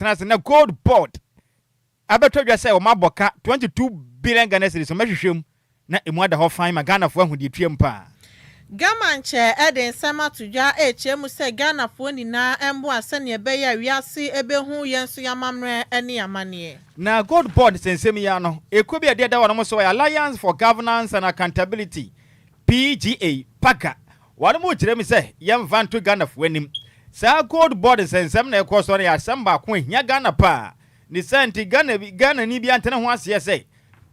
trans na gold board abeto dwa say o maboka 22 billion Ghana cedis so mahwehwem na emu ada ho fan ma Ghana fo ahudi tuem pa Gamanche Eden Sama Tuja HM say Ghana fo ni na embo asane ebe ya wiase ebe hu yenso yamamre ene yamane na gold board sensem ya no ekobi ade da wono so Alliance for Governance and Accountability PGA paka wono mo kire mi say yemfa nto Ghana fo anim sa gold board sensem na ekoso ya samba ko hia Ghana pa ni senti Ghana ni bi antene ho ase say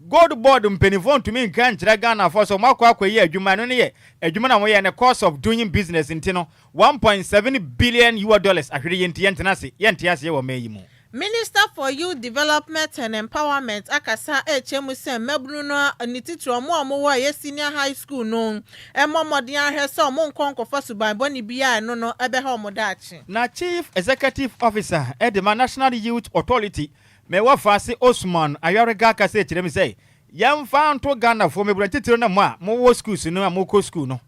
gold board mpenifon to me nkan kire Ghana for so makwa akwayi adwuma no ne ye adwuma na mo ye ne cost of doing business intino 1.7 billion US dollars ahwere yenti yentenase yentiase wo mayi mu Minister for Youth Development and Empowerment akasa HM say mebunu no nititro mo wa ye senior high school no emomodin ahwe so mo nkonkofa suban boni bia no ebe ha omodachi na Chief Executive Officer Edema National Youth Authority me wa fase Osman Ayorega kase kire mi say yemfa nto Ghana fo meburu titiro na mo a mo wo schools no a mo ko school no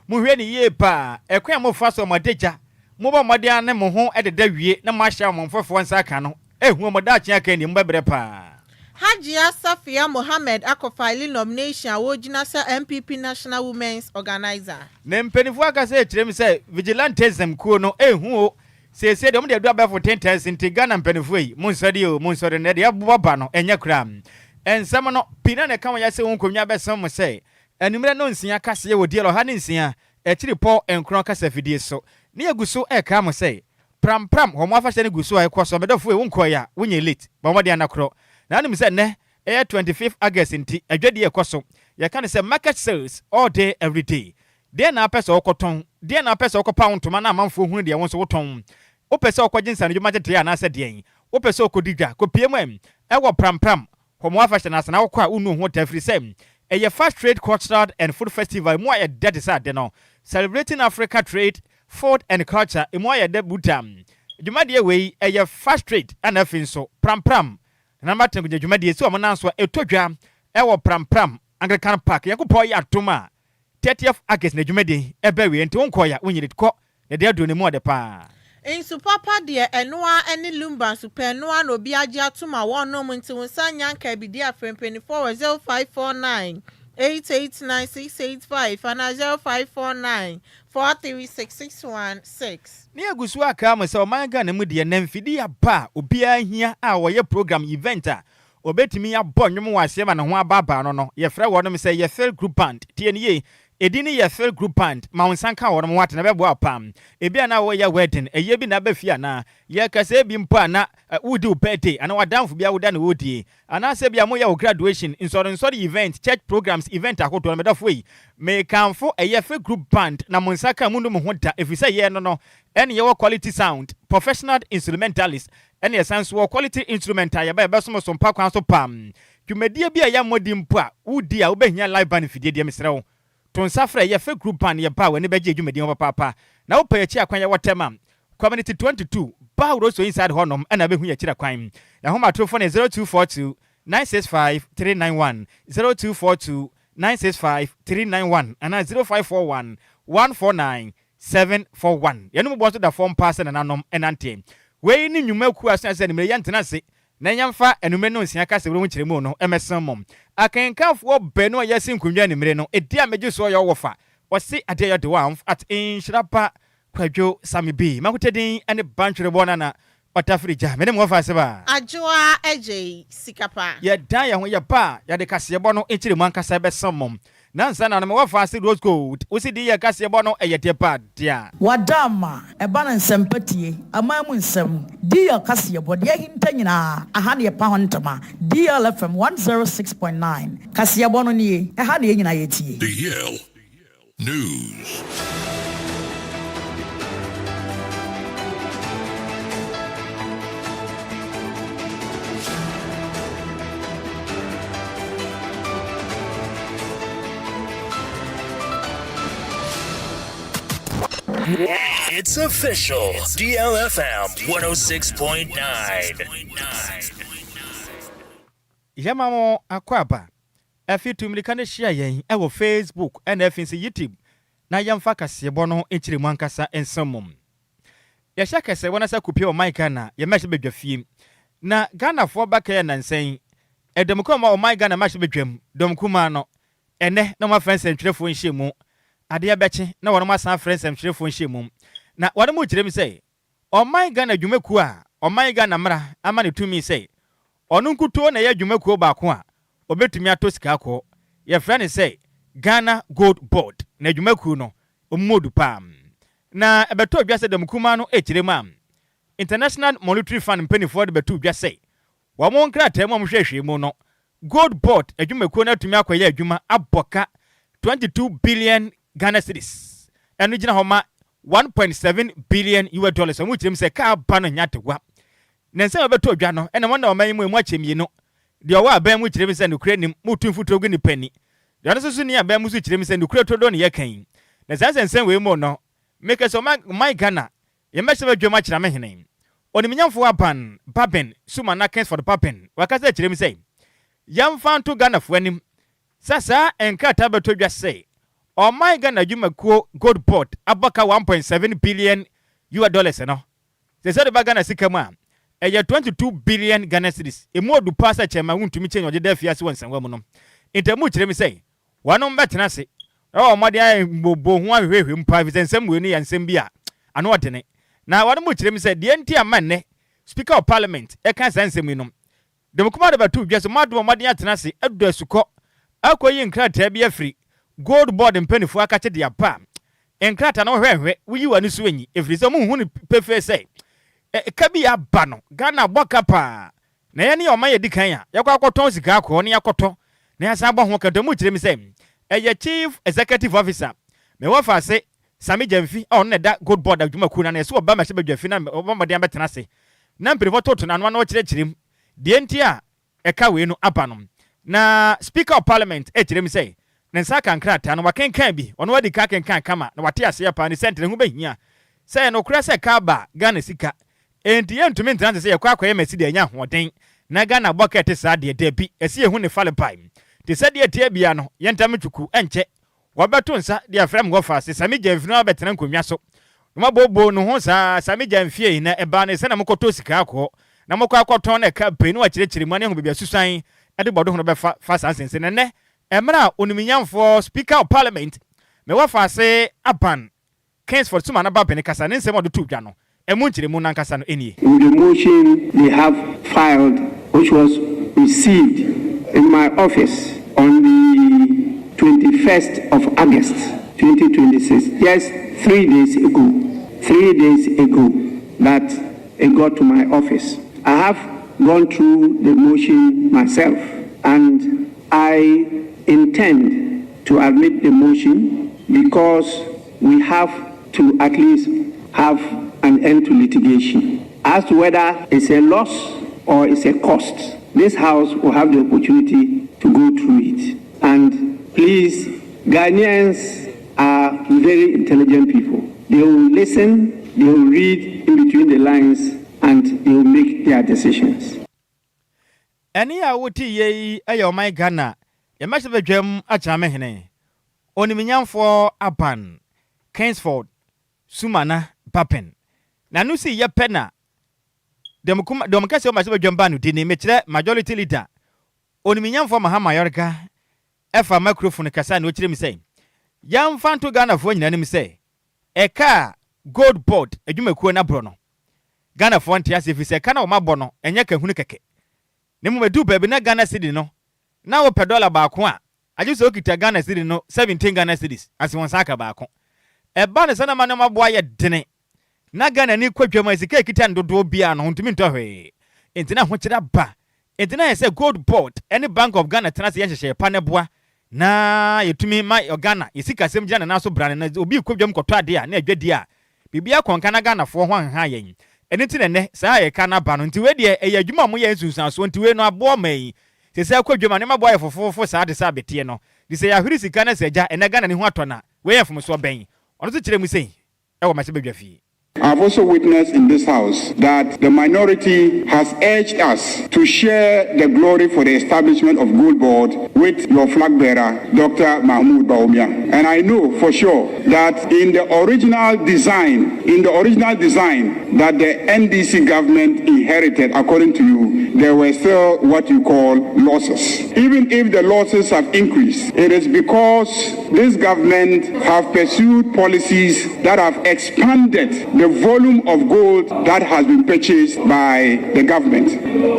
mo hwe ni ye pa ekwan mo fa so modeja mo ba modia ne mo ho ededa wie na mo ahya mo mfofo nsa ka no ehu mo da akyen aka ni mbabre pa Hajia Safia Mohammed akofile nomination awojina sa MPP National Women's Organizer ne mpenifu aka say kire mi say vigilantism kuo no ehu se de mo de do for 10 nti Ghana mpenifu yi munsode ne de abobaba no enya kra ensem no pina ne kan ya se wonkonwa besem mo say enumere no nsia kase ye wodi lo ha ne nsia ekiri po enkron kase fidie so ne aguso eka mo say pram homo afahye ne guso ayekoso medofo e wonkoya wonye late ba mo de anakro na anim say ne 25th August nti adwade ekoso ye kan say market sales all day every day de na pese okoton de na pese okopawon toma na amanfo hu de won so woton o pese okogyensa no dwuma tete ya na ase de o pese okodidwa kopiem ewo pram homo afahye na sana wokwa unu ho tafri sem eye fast trade cultural and food festival mo aye de de no celebrating Africa trade food and culture mo aye de butam dwuma de we eye fast trade and afin so pram na matengu dwuma de si o monanso etodwa ewo pram Anglican Park yakopo ya atoma 30th August na dwuma de ebe we enti wonkoya wonyire ko ne de ado ne mo de pa in supapa de enoa eni Lumba super enoa no bi age atoma wono munti wonsanya nka bi dia frempeni 40549 8896885 and 0549 4366116 ne agusu aka mo se o manga na mu de na mfidi aba obi ahia a wo ye program event a obetimi abɔ nwom wase ma ne ho ababa no ye frɛ wo no me se ye feel group band tie ne ye edini ye feel group band ma wonsanka wo no wate na bɛbo apam ebi ana wo ye wedding eye bi na bafia na ye kase bi mpo ana wudi o birthday ana wadamfo bia woda na wodie ana se bia mo ye graduation insoro event church programs event akoto na medafo yi me kanfo eye feel group band na monsaka mu no mo ho da efisa ye no ene ye quality sound professional instrumentalist ene essence wo quality instrumental ye ba beso so mpa kwan so pam dwumadie bia ya modi mpo a wudi a wo behia live band fidie de mesrewo ton safra ye fe group band ye ba we ne beje dwumadi ho papa na wo pa ye chi akwan ye wotema community 22 ba wo so inside honom ena behu ye chira kwan na ho matrofo ne 0242 965 391 0242 965 391 ana 0541 149 741 yenu mo so da form pass na nanom enante we ni nwuma ku asanse ne me yantena se na nyamfa enume no nsia ka se wo nkyere mu no emesan mom akenkanfo benu yasin kunwa ne mere no edi ameje so yo wofa wose Adjoa Agyei at Nhyiraba Kwadwo Sammy B makutedin ene bantwere bona na watafrija me ne mo fa se ba Adjoa Agyei Sikapa ye dan ya ho ye ba ya de kase bo no enkyere mu ankasa besan mom nansa na me wafa se rose gold wosi di ye kase bo no eye de pa dia wadama eba na nsempatie amamu nsem di ye kase bo de hinta nyina aha ne pa hontama DLFM 106.9 kase bo no nie aha ne nyina yetie DL News. It's official. DLFM 106.9. Yamamo akwaba. Efi tumlika ne share yen e wo Facebook and efi se YouTube. Na yamfa kase bo no enchire mu ankasa ensomom. ya shaka se wona sa kopia o my Ghana ye match bedwafie na Ghana for baka na nsen edem ko ma o my Ghana match bedwam dom kuma no ene na ma friends entwerefo nhyiemu ade ya beche na wono ma san friends entwerefo nhyiemu na wono mu kirem say o my Ghana dwumaku a o my Ghana mra ama ne tumi say onu nkuto na ya dwumaku ba ko a obetumi atosika ko ye friend say Ghana Gold Board na dwumaku no omodu pam na ebeto odwa se dem kuma no ekirem am International Monetary Fund penifo de beto odwa se wa mo nkra temo hwehwe mu no Gold Board adwumaku na tumi akoye adwuma aboka 22 billion Ghana cedis enu gina homa 1.7 billion US dollars omu kirem se ka ba no nyatewa nense beto odwa no ene mo na o man mu achemie no de owa aban mu kirem se no kura nim mutu futo gu ni pani de ono so ni aban mu su kirem se no kura to do ne yekan na sansen we mo no make so my Ghana ye mese badwama kira me henen oniminyamfo aban baben suma na kens for the papen wakasa kirem se yam fanto Ghana fo anim sasa enkata beto dwa se o my Ghana dwumakuo Gold Board abaka 1.7 billion US dollars no se se de Ghana sikama eye 22 billion Ghana cedis emu odu pasa chema wuntumi chenyo de dafiase wonsanwa mu no intemu kirem se wanom betena se o mode ay bobo ho ahwehwe mpa nsem we ni yansem bia ano odene na wano mu kirem se de ntia manne speaker of parliament e kan sansem no de mukuma de batu dwaso mado mode atena se adu asuko akoyi nkrata bia free Gold Board mpanifo akache de apa nkrata no hwehwe wuyi wani so enyi efri so mu hu ni pefe se kabi aba no Ghana boka pa na ye ne o maye dikan ya yakwa akoton sika akọ ne yakoto na ya sa gbo ho kademu kirem se Chief Executive Officer me wafa se Sammy Jamfi on ne da Gold Board adwumaku na so oba ma hye badwafi na oba de betena se na mpirifo toto na no kirekirim de ntia eka we no abanom na Speaker of Parliament kirem se nensa kankrata no wakenkan bi ono wadi ka kenkan kama na wate ase ya pa ni sente ho behia se no kura se ka ba Ghana sika enti yentumi ntana se yakwa akwa yemasi de anya hoden na Ghana bucket sa de bi esi ehu ne fale pai te se de tie bia no yentam twuku enche wabeto nsa de afram go fa se Sammy Jamfi no betena nkonwa so no mabobo no ho sa Sammy Jamfi na eba ne se na mokoto sika akọ na mokọ akọton na ka pe no wakirekire mu ne ho bibia susan ade bodo ho be fa sansense ne emra oniminyamfo Speaker of Parliament me wafa se aban Kings for Suma na babene kasa ne nsem odo tudwa no emu nkire mu nankasa no enie in the motion they have filed which was received in my office on the 21st of August 2026 yes 3 days ago that it got to my office. I have gone through the motion myself and I intend to admit the motion because we have to at least have an end to litigation. As to whether it's a loss or it's a cost, this House will have the opportunity to go through it. And please, Ghanaians are very intelligent people. They will listen, they will read in between the lines, and they will make their decisions. Any awuti ye ayo my Ghana ye match bedwam achame hene oniminyamfo aban Kingsford Sumana Papen na no si ye pena demokase o match bedwam ba no dini mekire majority leader oniminyamfo Mahama Yorka efa microphone kasa na o kire mi say yam fanto Ghana fo nyina nim say eka Gold Board adwumakuo na bro no Ghana fo ntia se fi say kana o mabọ no enye ka hunu keke nemu medu baby na Ghana cedi no na wo pe dollar ba ko a aju so kita Ghana cedi no 17 Ghana cedis ase won saka ba ko e ba ne sana ma no mabo aye dene na Ghana ni kwadwam asika kita ndodo bia no ntumi ntɔhwe entina ho kira ba entina ye say Gold Board any Bank of Ghana tena se ye hyehye pa ne boa na yetumi ma Ghana yesika sem gina na so brane na obi kwadwam kɔtɔ ade a na adwadi a bibia konka na Ghana fo ho anha yen eniti ne saa ye ka na ba no nti we de e adwuma mo ye nsunsan so nti we no abo mai se se kwadwuma ne mabo ye fofofo saa de saa betie no di se ya hwiri sika na seja ena Ghana ne ho atɔ na we ye fom so ben ono so kire mu sei e wo ma se badwa fi I've also witnessed in this house that the minority has urged us to share the glory for the establishment of Gold Board with your flag bearer, Dr. Mahmoud Bawumia. And I know for sure that in the original design that the NDC government inherited, according to you, there were still what you call losses. Even if the losses have increased, it is because this government have pursued policies that have expanded the volume of gold that has been purchased by the government.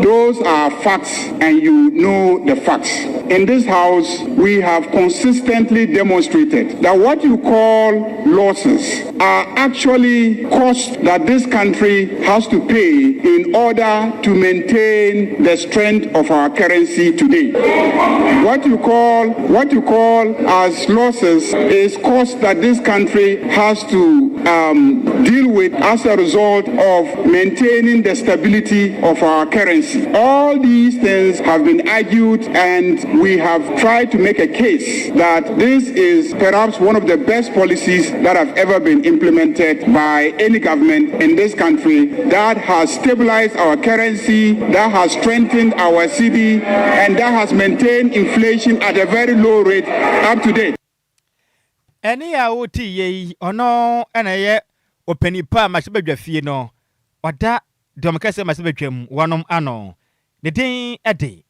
Those are facts, and you know the facts. In this house, we have consistently demonstrated that what you call losses are actually costs that this country has to pay in order to maintain the strength of our currency today. What you call as losses is costs that this country has to deal with as a result of maintaining the stability of our currency. All these things have been argued, and we have tried to make a case that this is perhaps one of the best policies that have ever been implemented by any government in this country, that has stabilized our currency, that has strengthened our cedi, and that has maintained inflation at a very low rate up to date. Any oti ye ono anaye openipa masibedwa fie no wada domkase masibedwam wanom ano ne din ede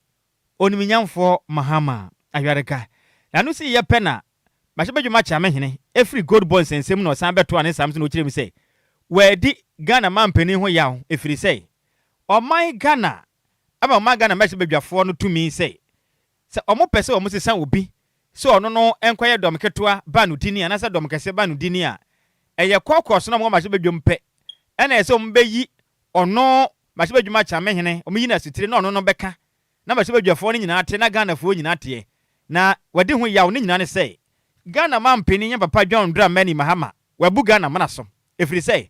oniminyamfo mahama ayareka na no si ye pena masibedwama cha mehene every gold bonds ensem no san beto ane samson no kiremi say wedi Ghana mampeni ho yaw efiri say o my Ghana aba my Ghana masibedwafo no tumi say se omo pese omo sesan obi so ono no enkoye domketoa ba no dini anasa domkese ba no dini a eye kokos no mo masibedwom pe ena ese omo beyi ono masibedwuma cha mehene omo yi na sitire na ono no beka na masibedwafo no nyina ate na Ghana fo nyina ate na wadi ho yaw ne nyina ne say Ghana mampeni nya papa John Dramani Mahama wabu Ghana manaso efiri say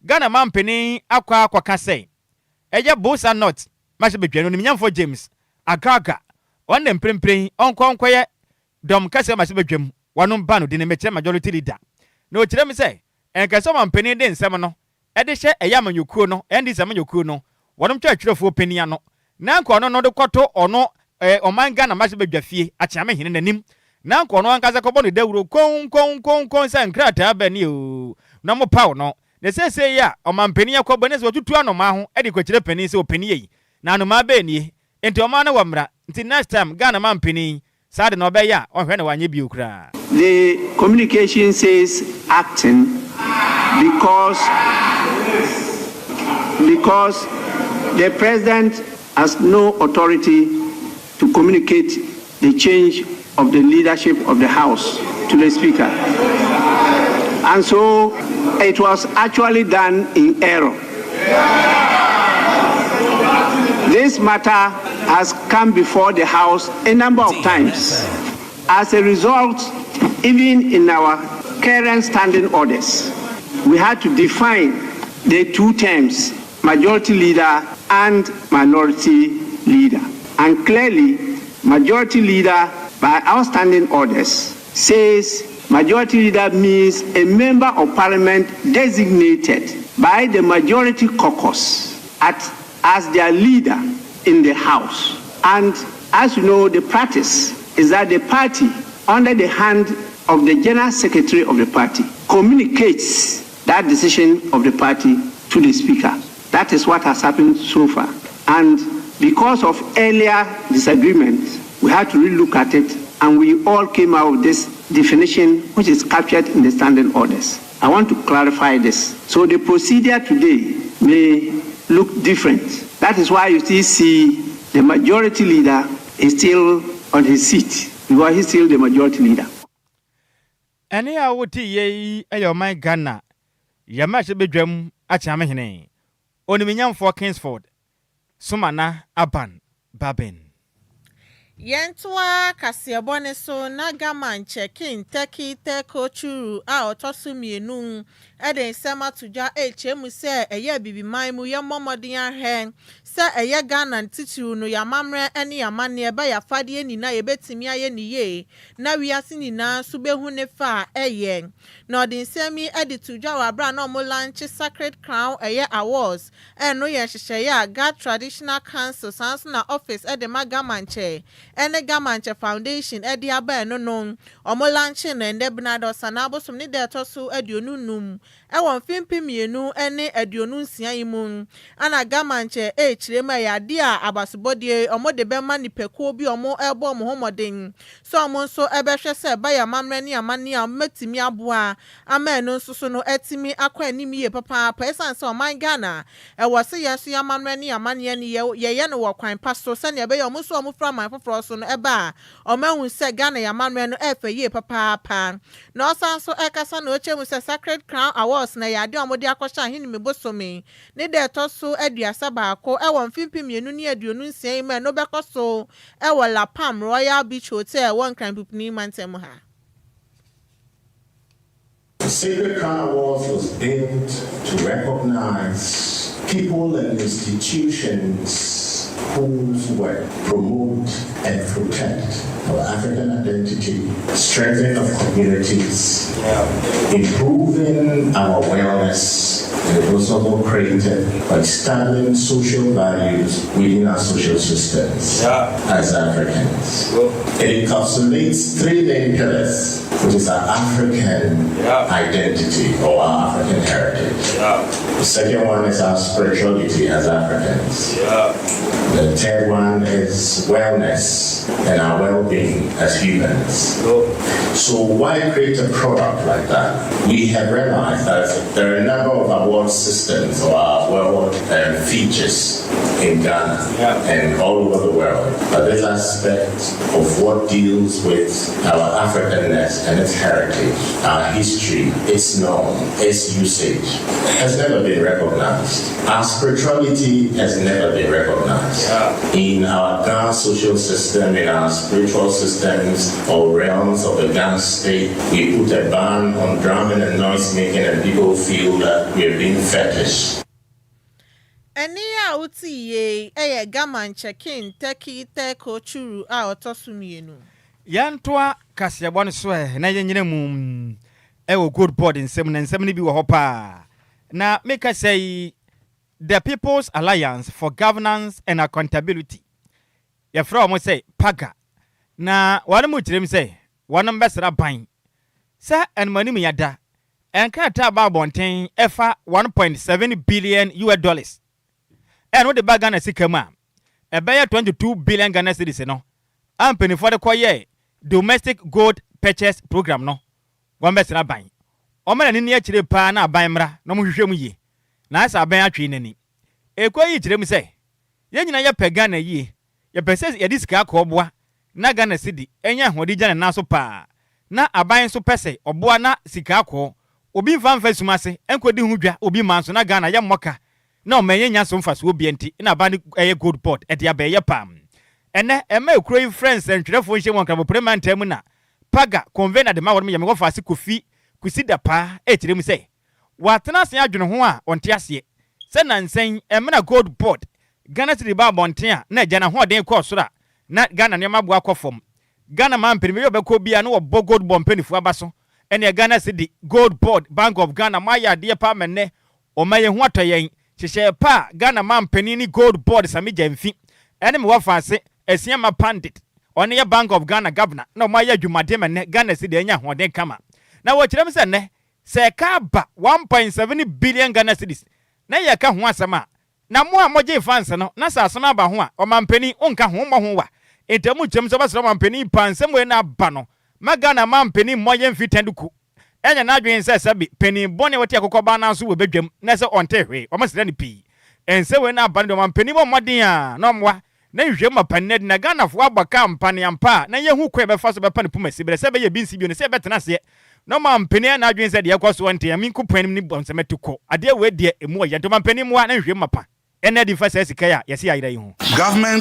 Ghana mampeni akwa kwaka say eye bosa not masibedwano ni nyamfo James Agaga onne mprempren onkonkoye dom kase masibedwam wanom ba no de ne meche majority leader na o kirem say enkaso mampeni de nsem no ede hye eyamanyokuo no endi samanyokuo no wanom twatwerefo penia no na nko no de kwoto ono oman Ghana masibedwafie achiame hene nanim na nko no ankaza kobo no dawuro kon sa nkrata abani o na mo paw no ne sese ya omampeni akobo ne so tutu anoma ho ede kwakire pani se openi yi na anoma ba ni enti oma na wamra nti next time Ghana mampeni sade no be ya ohwe na wanye bi okra. The communication says acting because the president has no authority to communicate the change of the leadership of the House to the Speaker. And so it was actually done in error. This matter has come before the House a number of times. As a result, even in our current standing orders, we had to define the two terms, majority leader and minority leader. And clearly, majority leader by our standing orders says majority leader means a member of parliament designated by the majority caucus as their leader in the House. And as you know, the practice is that the party, under the hand of the General Secretary of the party, communicates that decision of the party to the Speaker. That is what has happened so far. And because of earlier disagreements, we had to relook at it, and we all came out with this definition, which is captured in the standing orders. I want to clarify this. So the procedure today may look different. That is why you still see the majority leader is still on his seat, because he's still the majority leader. Any awoti ye ayo my Ghana yamache bedwam achame hene oniminyam for Kingsford Sumana Aban Baben Yentwa kasiabone so na gaman check-in teki teko churu a otosu mienu eden sema tuja chemu se eye bibiman mu ye momodin ahwe se eye Ghana titiru no yamamre ene yamane eba yafade nina yebetimi aye niye na wiase nina so behu ne fa eye na odin semi edi tuja wa bra na mo launch Sacred Crown eye awards eno ye hyehyɛ ya God Traditional Council sans na office ede magamanche ene gamanche foundation edi aba eno no omo launch na ende bnado sanabo som ni de toso aduonu num ewon fimpi mienu ene aduonu nsia yimu ana gamanche chirema ya dia abasubodie omo de bema nipekuo bi omo ebo omo homoden so omo nso ebehwe se ba ya mamre ne amane a metimi aboa ama eno nso so no etimi akwa animi ye papa pesan se oman Ghana ewo se yeso ya mamre ne amane ne ye no wokwan pasto se ne be ya omo so omo fra man foforo so no eba omahu se Ghana ya mamre no efe ye papa pa na osan so ekasa na ochemu se Sacred Crown Awards na ya de omo de akosha hini mebosomi ne de toso aduasa baako ewon fimpi mienu ni aduonu nsia ime no bekoso ewo La Palm Royal Beach Hotel won kan pupni mantem ha. The Sacred Crown Awards was built to recognize people and institutions whose work promote and protect our African identity, strengthening of communities, improving our wellness, and it was also created by establishing social values within our social systems as Africans. It encapsulates three main pillars, which is our African identity or our African heritage. The second one is our spirituality as Africans. The third one is wellness and our well-being as humans. So why create a product like that? We have realized that there are a number of award systems or award features in Ghana and all over the world. But this aspect of what deals with our Africanness and its heritage, our history, its norm, its usage, has never been recognized. Our spirituality has never been recognized. In our Ghana social system, in our spiritual systems or realms of the Ghana state, we put a ban on drumming and noise making, and people feel that we're being fetish. Eni ya uti ye eye gamanche kin teki teko churu a otosumienu. Yantoa kasiabone so na yenyine mu ewo good board nsem na nsem ni bi wo hopa. Na make I say the People's Alliance for Governance and Accountability. Yefra omo say paga. Na wanu mu kirem say wanu mbesra ban. Sa enmani mu yada. Enkrata ba bonten efa 1.7 billion US dollars. And what the bag Ghana Sikama, a buyer 22 billion Ghana cedis no. Ampany for the choye domestic gold purchase program no. One best na buying. Oman in near chile pa na baimra no mu ye. Na asa ban atwi nani. E kwa yi chile mu say. Ye nyina ya pe Ghana ye. Ye pese ye diska ko oboa na Ghana cedi enya hodija na so pa. Na aban so pese oboa na sika ko. Obi mfa sumase enkodi hu dwa obi manso na Ghana ya mmoka. No menye nya so mfaso obi enti na ba ni good board e dia be ye pam ene ema ekuro friends entwerefo nhye won krabo premanta mu na paga convener de ma won me go fase kofi kusida pa e kirem say watena se adwene ho a onte ase se na nsen emna good board Ghana city ba bonten a na agya na ho den ko sora na Ghana ne maboa kofom Ghana man peni me obeko bia no wo gold bomb penifu abaso ene Ghana city gold board Bank of Ghana ma ya de pa menne o maye ho atoyen Chishe pa Ghana man penini gold board sami jemfi. Ene me wafase esiama pandit. One ya Bank of Ghana governor. Na ma ya dwumade me Ghana si de nya hoden kama. Na wo kirem se ne se ka ba 1.7 billion Ghana cedis. Na ya ka ho asema. Na mo a moje fans no na sa asema ba ho a o man peni onka ho mo ho wa. Entemu kyem so ba so man peni pansem we na ba no. Ma Ghana man peni moye mfi tenduku. Enya na adwen se sabi peni bone wote akokoba na so we bedwam na se onte hwe o masira ni pi ense we na abane do man peni mo modin a no mwa na hwe mapanne na Ghana fo abaka mpane ampa na ye hu kwe be fa so be pane pumasi bre se be ye binsi bi ne se betena se no man peni na adwen se de yakoso onte ya min kupanim ni bonse metuko ade we de emu ye to man peni mo na hwe mapa Government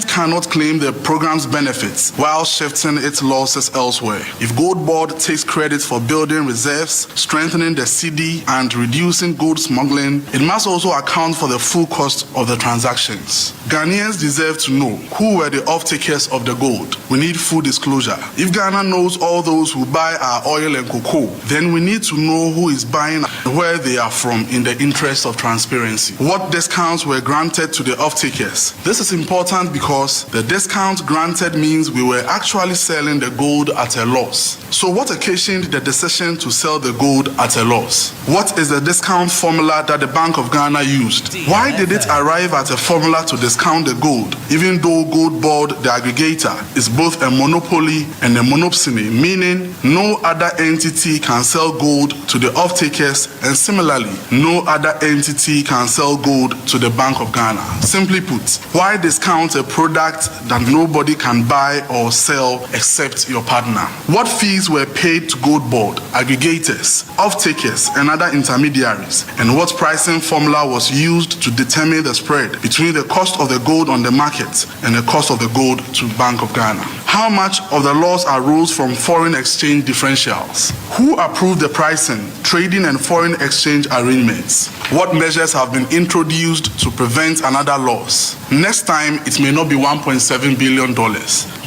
cannot claim the program's benefits while shifting its losses elsewhere. If Gold Board takes credit for building reserves, strengthening the cedi, and reducing gold smuggling, it must also account for the full cost of the transactions. Ghanaians deserve to know who were the off-takers of the gold. We need full disclosure. If Ghana knows all those who buy our oil and cocoa, then we need to know who is buying and where they are from in the interest of transparency. What discounts were granted to the off-takers? This is important because the discount granted means we were actually selling the gold at a loss. So what occasioned the decision to sell the gold at a loss? What is the discount formula that the Bank of Ghana used? Why did it arrive at a formula to discount the gold, even though Gold Board, the aggregator, is both a monopoly and a monopsony, meaning no other entity can sell gold to the off-takers, and similarly, no other entity can sell gold to the Bank of Ghana. Simply put, why discount a product that nobody can buy or sell except your partner? What fees were paid to Gold Board, aggregators, off-takers, and other intermediaries? And what pricing formula was used to determine the spread between the cost of the gold on the market and the cost of the gold to Bank of Ghana? How much of the loss arose from foreign exchange differentials? Who approved the pricing, trading, and foreign exchange arrangements? What measures have been introduced to prevent another loss? Next time, it may not be $1.7 billion,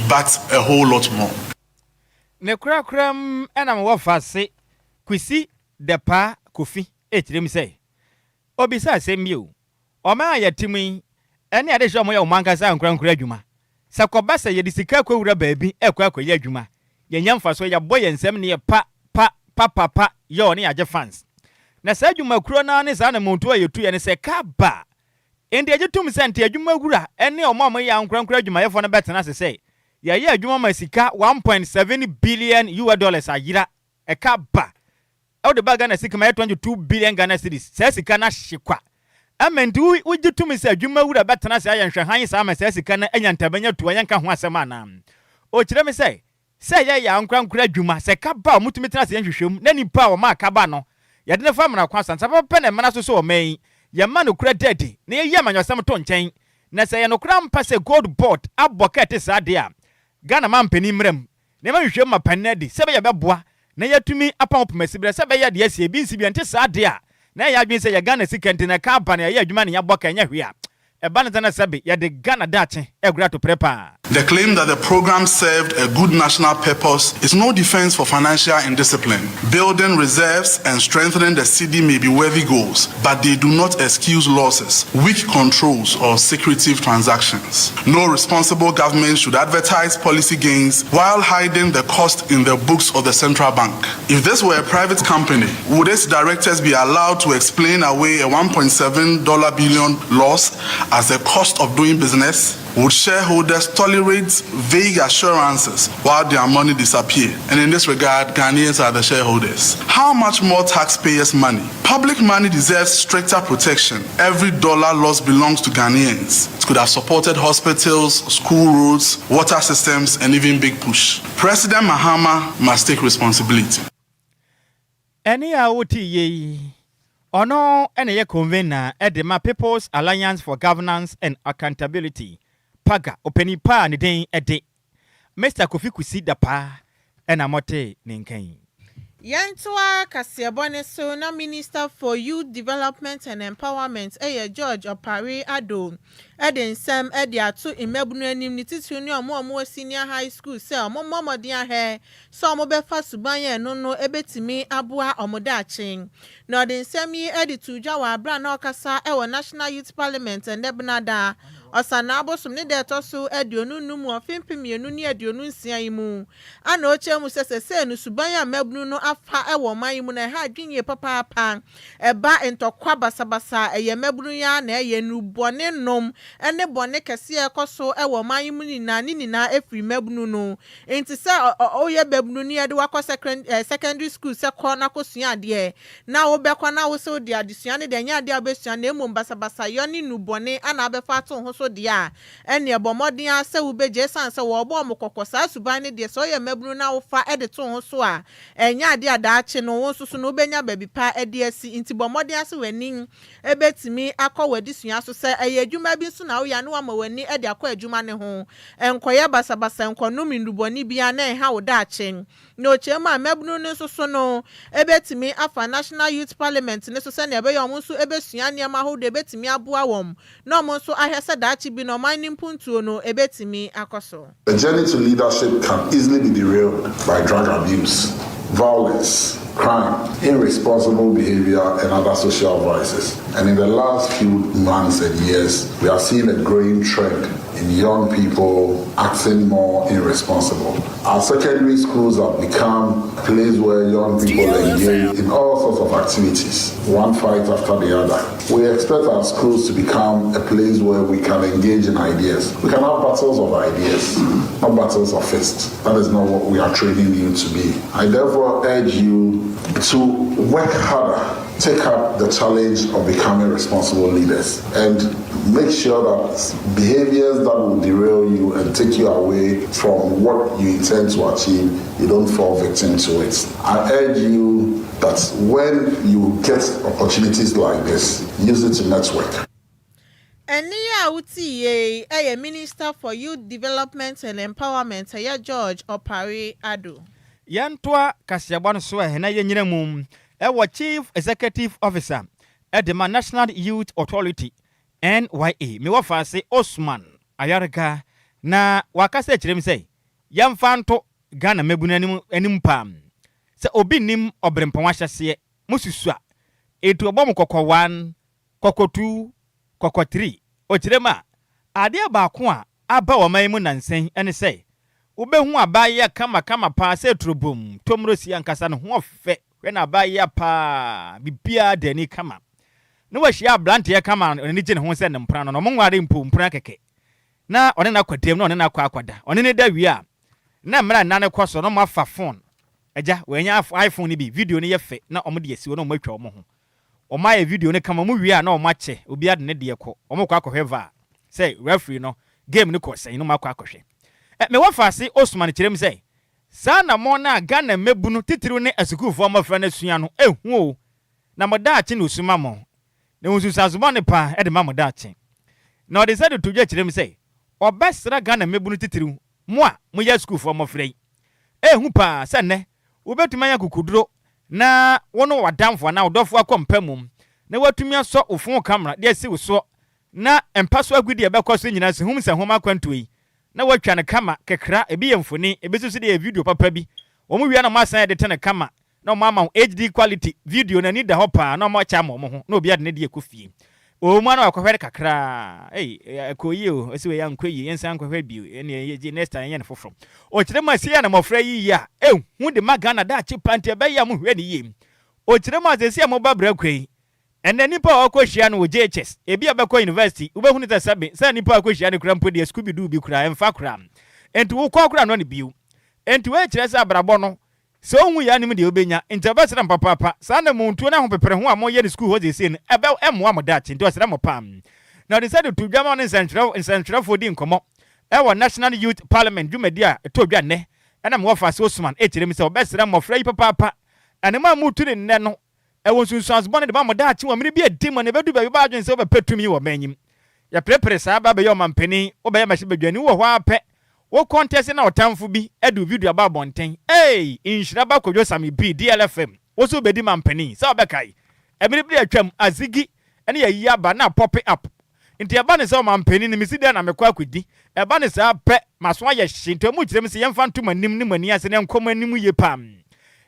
but a whole lot more. Nekrakram enam wafase kwisi depa kofi etirem say obisa sembiu oma yatimi ene ade hwe mo ya omankasa nkrankra adwuma sakobasa ye disika kwawura baabi ekwakoye adwuma ye nyamfa so ya boye nsem ne pa ye oni age fans na sa adwuma kuro na ne za na monto ayetu ye ne se kaba ende agetum sente adwuma gura ene omam ya nkrankra adwuma ye fo ne betena se say ya adwuma masika 1.7 billion US dollars ayira ekaba o de baga na sika ma 22 billion Ghana cedis se sika na hyekwa amendu ugitumi se adwuma wura betena se ayenhwe han sa ma se sika na enyantabanya to ayanka ho asema na o kire me se ya nkrankra adwuma se kaba mutumi tena se yenhwehwem na nipa o ma akaba no ya de ne fa mna kwa sansa papa na mana so o man ya ma no kura daddy na ye amanyosam to nchen na se ye no kura mpa se Gold Board abokete sa de a Ghana man pani mrem ne ma hwehwem ma panadi se be ya beboa na yatumi apamopomasibre se be ya de asie bi nsibi ante sa de a na ya adwen se ya Ghana sikante na ka ba na ya adwuma ne ya boka nya hwe a ebanetana sabe ya de Ghana dache egura to prepare. The claim that the program served a good national purpose is no defense for financial indiscipline. Building reserves and strengthening the cedi may be worthy goals, but they do not excuse losses, weak controls, or secretive transactions. No responsible government should advertise policy gains while hiding the cost in the books of the central bank. If this were a private company, would its directors be allowed to explain away a $1.7 billion loss as the cost of doing business? Would shareholders tolerate vague assurances while their money disappears? And in this regard, Ghanaians are the shareholders. How much more taxpayers' money? Public money deserves stricter protection. Every dollar lost belongs to Ghanaians. It could have supported hospitals, school roads, water systems, and even Big Push. President Mahama must take responsibility. Any ye ono ene ye convener Edema People's Alliance for Governance and Accountability. Paga openi pa ne den ede Mr. Kofi Kusi dapa ena mote nenkan Yantoa Kasiabone so na Minister for Youth Development and Empowerment George Opari Ado Eden Sam Ediatu imebunu anim ni titiri ni omo senior high school se omo momodin ahe so omo befa subanye no ebetimi aboa omodachi na Eden Sam yi editu dwa wa abra na okasa ewo National Youth Parliament ndebnada Osana abosum ne de toso aduonu numu ofempemienu ni aduonu nsia yimu ana ochemu sesese nu subanya mabunu no afa ewo manyimu na ha adwinye papa eba entokwa basabasa eye mabunu ya na eye nu bone nom ene bone kese ekoso ewo manyimu ni na efri mabunu no enti se oye babunu ni ade wakọ secondary school se kọ na kosua ade na wo bekọ na wo se odi adesua ne de nya ade abesua na emom basabasa yo ni nu bone ana abefa to ho so dia ene ebomodin ase wo beje san se wo bo mo kokosa suban ne de so ye mabunu na wo fa ede to ho so a enya ade adaache no wo so no benya baby pa ede asi inti bomodin ase wani ebetimi akọ wadisua so se eye adwuma bi so na wo ya ne wa ma wani ede akọ adwuma ne ho enkoye basabasa enkono minduboni bia na ha wo daache no chema mabunu ne so no ebetimi afa National Youth Parliament ne so se na ebe yo so ebesua ne ma ho de ebetimi aboa wom no mo so ahese daache bi no man nimpuntuo no ebetimi akoso. The journey to leadership can easily be derailed by drug abuse, violence, crime, irresponsible behavior, and other social vices. And in the last few months and years, we have seen a growing trend in young people acting more irresponsible. Our secondary schools have become a place where young people engage in all sorts of activities, one fight after the other. We expect our schools to become a place where we can engage in ideas. We can have battles of ideas, not battles of fists. That is not what we are training you to be. I therefore urge you to work harder, take up the challenge of becoming responsible leaders, and make sure that behaviors that will derail you and take you away from what you intend to achieve, you don't fall victim to it. I urge you that when you get opportunities like this, use it to network. Enia uti a Minister for Youth Development and Empowerment, George Opari Adu. Yantoa Kasiabano Swe na yenyina mum Chief Executive Officer at the National Youth Authority NYA me wafa se Osman Ayarga na wakase chirem say yamfanto Ghana mebunu anim pam se obi nim obrempon ahyase mususu a etu obom kokko 1 kokko 2 kokko 3 o chirema ade baako a aba wo man mu nansen ene say ubehu abaye kama pa se trobom tomrosi ankasa no ho ofe we na abaye pa bibia dani kama no wa hia blante ye kama oni gye ne ho se ne mpra no mo nware mpo mpra keke na oni na kwadem na oni na kwa akwada oni ne da wi a na mra na ne kwaso no mafa phone eja we nya iPhone ni bi video ni ye fe na omo de asi no mo atwa omo ho omo aye video ne kama mo wi a na omo ache obi ade ne de ekọ omo kwa akọhweva say referee no game ni ko sen no makwa akọhwe me wafa se Osman kirem say sa na mo na Ghana mebunu titiru ne asukufo mafra na sua no ehu o na modaache no suma mo ne unsusazuba ne pa e de ma modaache na ode say to dwa kirem say obesra Ghana mebunu titiru mo a mo ya asukufo mafra yi ehu pa se ne obetuma ya kukuduro na wono wadamfo na odofo akompamum na watumi aso ofon camera de asi wo na empaso agudi e bekoso nyina se hum se homa kwanto yi na watwa ne kama kekra ebi yemfoni ebi susu de video papa bi omo wia na masan de tene kama na omo ama HD quality video na ni da hopa na omo cha mo ho na obi ade ne de ekofie o mu na akwahwere kakra ekoyi o esi we ya nkwayi yensa akwahwere bi ene ye next time ye ne foforo o kire ma se ya na mofra yi ya hu de magana da chi pante be ya mu hwe ne yem o kire ma se mo babra kwai ene nipa akohia no JHS ebi abekọ university ubehunu ta sabe sa nipa akohia ne krampo de Scooby Doo bi kura emfa kura enti wo kura no ne biu enti we kire sa abrabọ no so hu ya nim de obenya enti obesere mpapapa sa na muntu na ho pepere ho amo ye school ho de se ne ebe emo amodache enti osere mo pam na de said to dwama ne central for di nkomo e National Youth Parliament dwumadi a to dwa ne na mo fa se Osman e kire mi se obesere mo fra yi papapa ane ma mutu ne nne no e won sunsuans bone de ba mo daache wo mene bi edimo ne bedu ba adwen se obepetumi wo manyim ya prepare sa ba be yo mampeni obe ya mahye badwani wo hɔ apɛ wo contest na otamfo bi edu video ba bonten Nhyiraba Kwadwo Sammy B DLFM wo so bedi mampeni sa obekai e mene bi atwam azigi ene ya yi aba na pop up nti eba ne sa mampeni ne misi de na mekwa akudi eba ne sa pɛ maso aye hye mu kirem se yemfa ntoma nim ne mani ase ne nkoma nim ye pam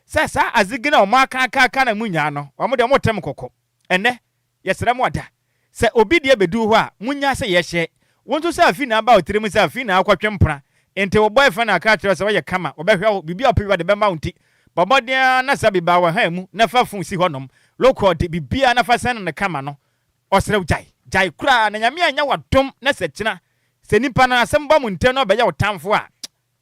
sa azigi na o maka na munya no o mo de mo tem kokko ene yesere mo da se obi de bedu ho a munya se yehye wonto se afi na ba otirem se afi na akwatwe mpra ente wo boyfriend na aka kire se wo ye kama obehwa bibi opewa de be mounti bobodia na sabi ba wa ha mu na fa fun si honom local de bibia na fa sen na kama no osere jai kura na nyame anya wadom na se kina se nipa na asem ba mu ntem no be ya otamfo a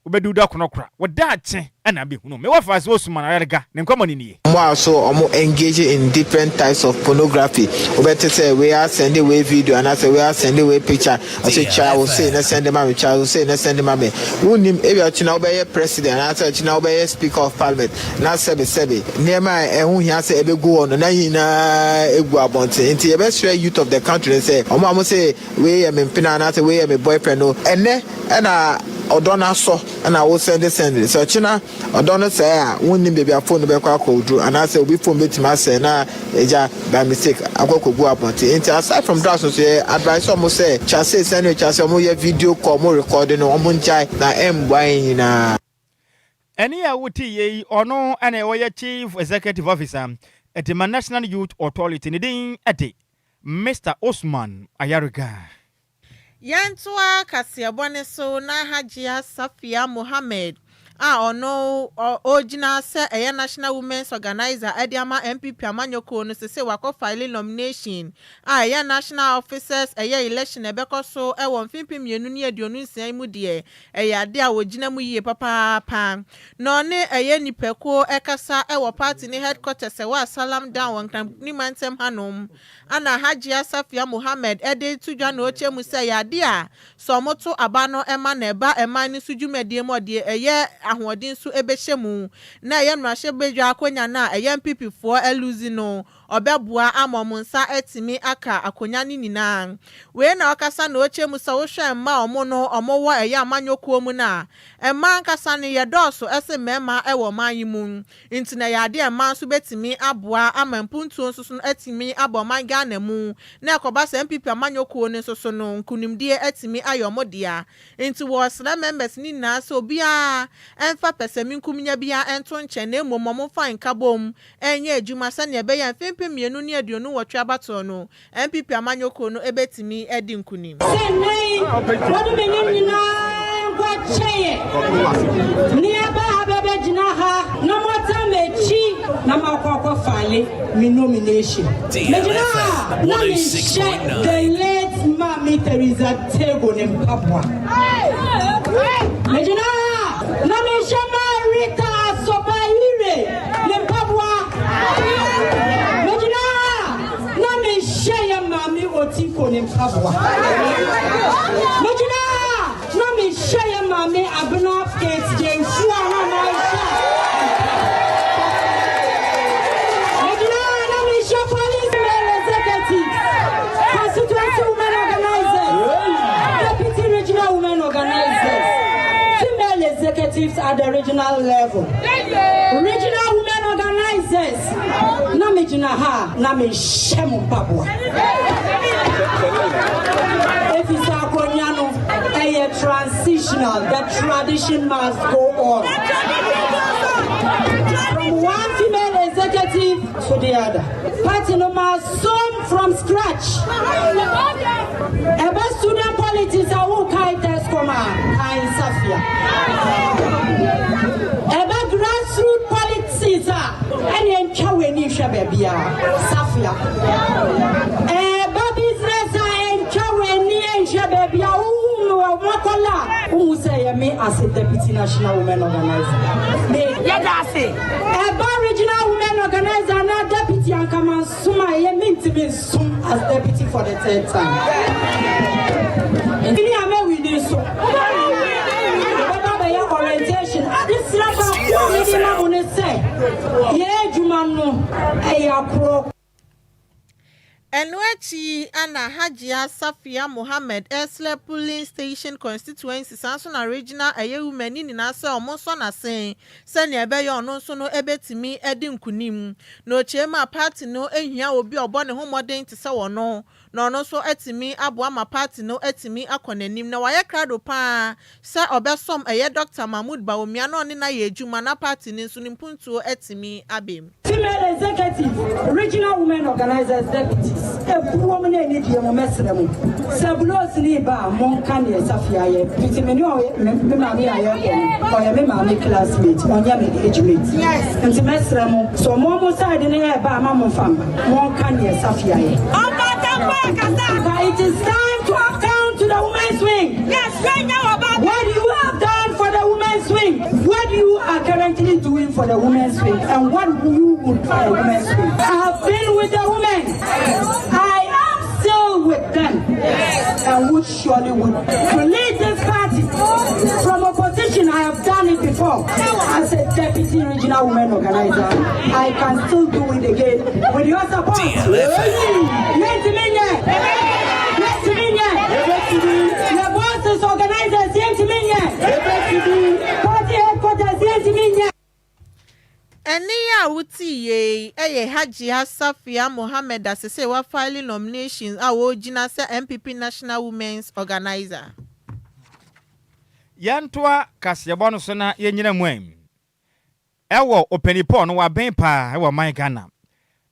obedu da konokra woda ache ana be hunu me wafa se Osman Ayarga ne nkomani nie more so engage in different types of pornography obete say we are sending away video and I say we are sending away picture I say child will say na send them me child will say na send them me unim ebi achina obeye president I say achina obeye speaker of parliament na sebe nema ehun hia say ebegu on na yina egu abonte nti ebe share youth of the country say omo say we am pina na say we am boyfriend no ene na odona so na wo send so china odona say wonni baby phone be kwa kodru and I say we phone betima say na eja by mistake akokogu abonte nti aside from that so say advice almost say chase send chase omo ye video call mo recording omo njai na embwan na eni ya wuti ye ono ana wo chief executive officer at the National Youth Authority ni din ate Mr. Osman Ayarga Yantua Kasiabone so na Hajia Safia Mohammed ono original se a National Women's Organizer Ediama MPP Amanyoko no se wako file nomination ya national officers election ebeko so won fimpi mienu ne aduonu nsia mu de ade a wogina mu yie papa no ne nipeko ekasa wo party ne headquarters wa Salam down won ni mantem hanom ana Hajia Safia Mohammed ede tudwa no oche mu se ade a so moto abano ema na eba ema ni sujumedie mo de ahoɔden so ebehemu na yɛmrahye bedwa akonya na MPP for eluzi no obebua amomunsa etimi aka akonya ni nyina we na okasa na ochemu sa wo hwɛ ma omo no omo wo amanyoko mu na ema nkasa ne yedoso ese mema ewo manyimu nti na yade ema so betimi aboa amampuntu nso so etimi aboman Ghana mu na ekobasa MPP amanyoko ne so no nkunimdie etimi ayomodia nti wo sra members ni na so bia enfa peseminkum nya bia ento nche na emomom fine kabom enye adwuma sane ebeya mfempe mienu ne aduonu wotwe abato no MPP amanyoko no ebetimi edi nkunim senei wodu menye nyina gwache Nhyiraba abebe jina ha na mota mechi na makoko fale mi nomination mejina na mi share the late Mami Teresa Tego ne Papua mejina na mi shama Rita Sobaire ne Papua mejina na mi share Mami Otiko ne Papua mejina na mi share Mami Abna Kate James Suara na mejina na mi share police executive constituency women organizers deputy regional women organizers female executives at the regional level regional women organizers na mejina ha na me shemu Papua if it's akonyano a transitional the tradition must go on from one female executive to the other party no must some from scratch about student politics are who kai test in Safia about grassroots politics and enchaweni shabebia Safia about business and enchaweni shabebia wakola say me as a deputy national women organizer me yedase about regional women organizer na deputy and come and suma ye mean to be sum as deputy for the third time and we do so orientation this rapa we say ye jumano ayakro Enwechi ana Hajia Safia Mohammed Esle polling station constituency sanso na regional women ni na se omonso na sen se ne ebe ye ono so no ebetimi edi nkunim no chema party no ehia obi obo ne homoden te se wono no ono so etimi aboa ma party no etimi akonanim na waye krado pa se obesom Dr. Mahmoud Bawumia no ne na ye adwuma na party ni so nimpuntuo etimi abem female executive regional women organizers deputies woman need you mesrem sabulos ni ba mon kan ye Safia ye pitimeni o me mami aye ko ye me mami classmate onya me age mate yes nti mesrem so mo side ni ye ba ma mo fam mon kan ye Safia ye it is time to account to the women's wing. Yes, right now about what you have done for the women's for the women's week and what you would for the women's week. I have been with the women. I am still with them. And would surely would to lead this party from opposition. I have done it before as a deputy regional women organizer. I can still do it again with your support. The bosses organizers, party headquarters, Enia wuti ye Hajia Safia Mohammed asese wa filing nominations awo jina se MPP National Women's Organizer. Yantoa kasebo no so na yenyina muam. Ewo openipo no wa ben pa ewo man Ghana.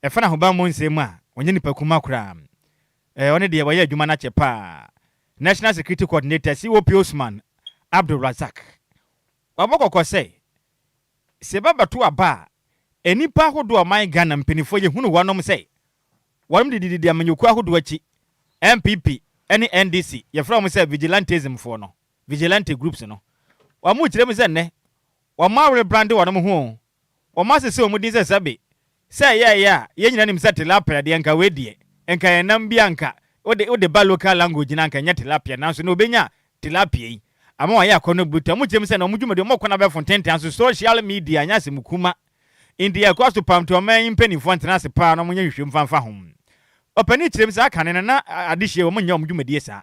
Efa na hoba mo nsem a onye nipa kuma kura. One de ye adwuma na chepa. National Security Coordinator COP Osman Abdul Razak. Wabokoko say Sebaba to aba enipa hodo man Ghana mpenifo ye hunu wanom say wanom dididi amanyuku ahodo achi MPP any NDC ye from say vigilantism for no vigilante groups no wamu kirem say ne wama rebrand wanom ho wama sese omudi say sabe say ya ye nyina nim say tilapia de enka wedie enka yenam bianka ode ba local language na enka nya tilapia nanso no obenya tilapia yi ama wa ya kono buta mu kirem say no mudwuma de mo kona be fonten anso social media nya se mukuma India cross to pam to man penny for international pa no munye hwehwem fanfa hom opani kirem say aka ne na adihye wo munye omdwuma die sa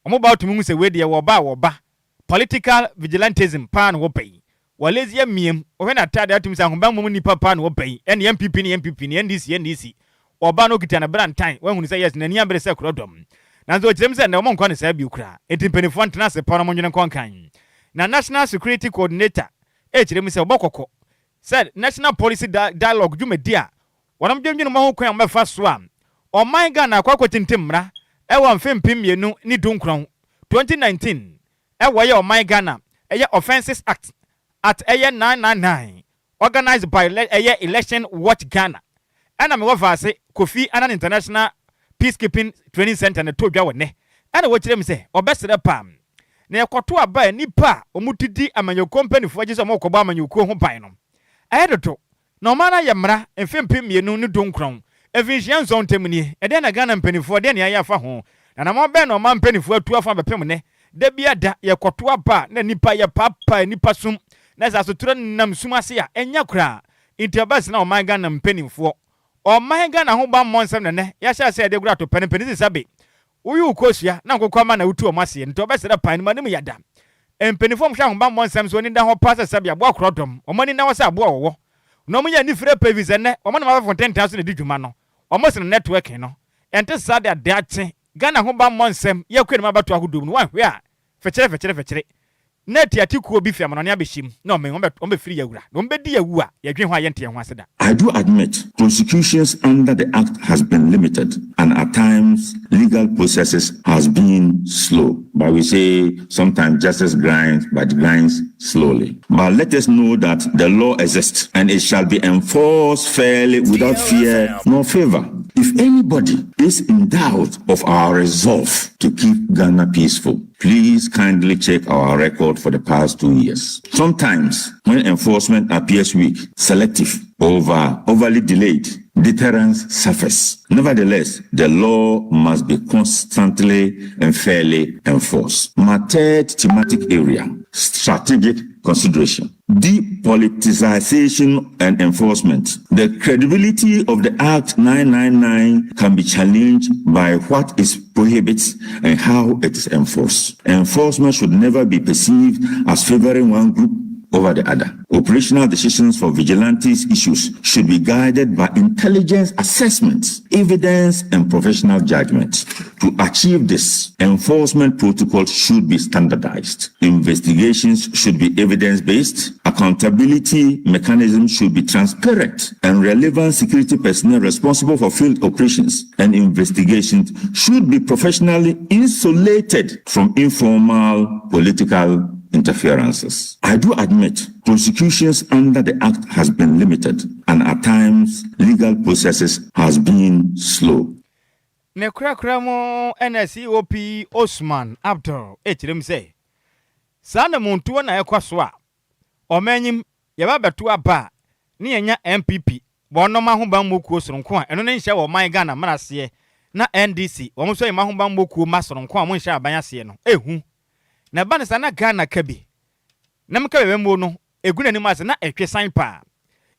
omo ba to mu say we de wo ba political vigilantism pa no wo pay walezi ya miem o na tade atum say homba mu nipa pa no wo pay ene MPP ni NDC oba no kita na brantan wa hunu say yes na ni abere say krodom nanzo kirem say na omo nkwa ne say bi ukura etimpeni for international pa no munye nkonkan na National Security Coordinator kirem say obokoko said National Policy Dialogue Jumedia. What I'm doing no ho kwan me fa so am. O man Ghana akwa tintimra e wo mfem pimienu ni dunkron 2019 e wo ye o man Ghana e ye Offences Act at e ye 999 organized by Election Watch Ghana. Ana me wo fa se Kofi Annan International Peacekeeping Training Center na to dwa wone. Ana wo kire me se obesere pam. Na ekoto aba nipa omutidi amanyo company fo agye so mo koba amanyo ko ho pan no. Edoto no mana yemra emfempem mienu ne donkron evinhia nson temni ede na Ghana mpanifo de ne ayafa ho na mo be no man mpanifo atu afa bepem ne da bia da yekoto aba na nipa ye papa nipa sum na za so tura nam sum ase a enya kura intibas na o man Ghana mpanifo o man Ghana ho ba monsem ne ya sha se de gura to penipeni sabe uyu kosia na nkokwa ma na utu o mase nto obesere pan ma ne mu yada empenifo mhwa ho ba monsem so ni da ho pasa sabe abo akrodom o mani na wasa abo owo no mu ya ni free prevision ne o mani ma fa 10,000 na didwuma no o mo se networking no ente sade ade ache Ghana ho ba monsem ye kwani ma bato ahodom no wan hwe a fechere net atiku obi fiam no ne abehim no me on be free yawura no be di yawu a ye dwen ho ayente ho aseda. I do admit prosecutions under the act has been limited and at times legal processes has been slow, but we say sometimes justice grinds slowly. But let us know that the law exists and it shall be enforced fairly without fear nor favor. If anybody is in doubt of our resolve to keep Ghana peaceful, please kindly check our record for the past 2 years. Sometimes, when enforcement appears weak, selective, overly delayed, deterrence suffers. Nevertheless, the law must be constantly and fairly enforced. My third thematic area, strategic consideration. Depoliticization and enforcement. The credibility of the Act 999 can be challenged by what it prohibits and how it is enforced. Enforcement should never be perceived as favoring one group over the other. Operational decisions for vigilantes issues should be guided by intelligence assessments, evidence, and professional judgment. To achieve this, enforcement protocols should be standardized. Investigations should be evidence-based. Accountability mechanisms should be transparent, and relevant security personnel responsible for field operations and investigations should be professionally insulated from informal political interferences. I do admit prosecutions under the act has been limited and at times legal processes has been slow. Ne kura mo NSCOP Osman Abdul kirem say sana muntu na ekwaso a omanyim ye ba beto aba ne yenya MPP bono mahomba mmokuo soronko a eno ne nhye wo man Ghana manase na NDC wo mo so ye mahomba mmokuo masoronko a mo nhye aban ase no ehu na ba ne sana Ghana kabi na mka bebe mo no eguna ni mase na etwe san pa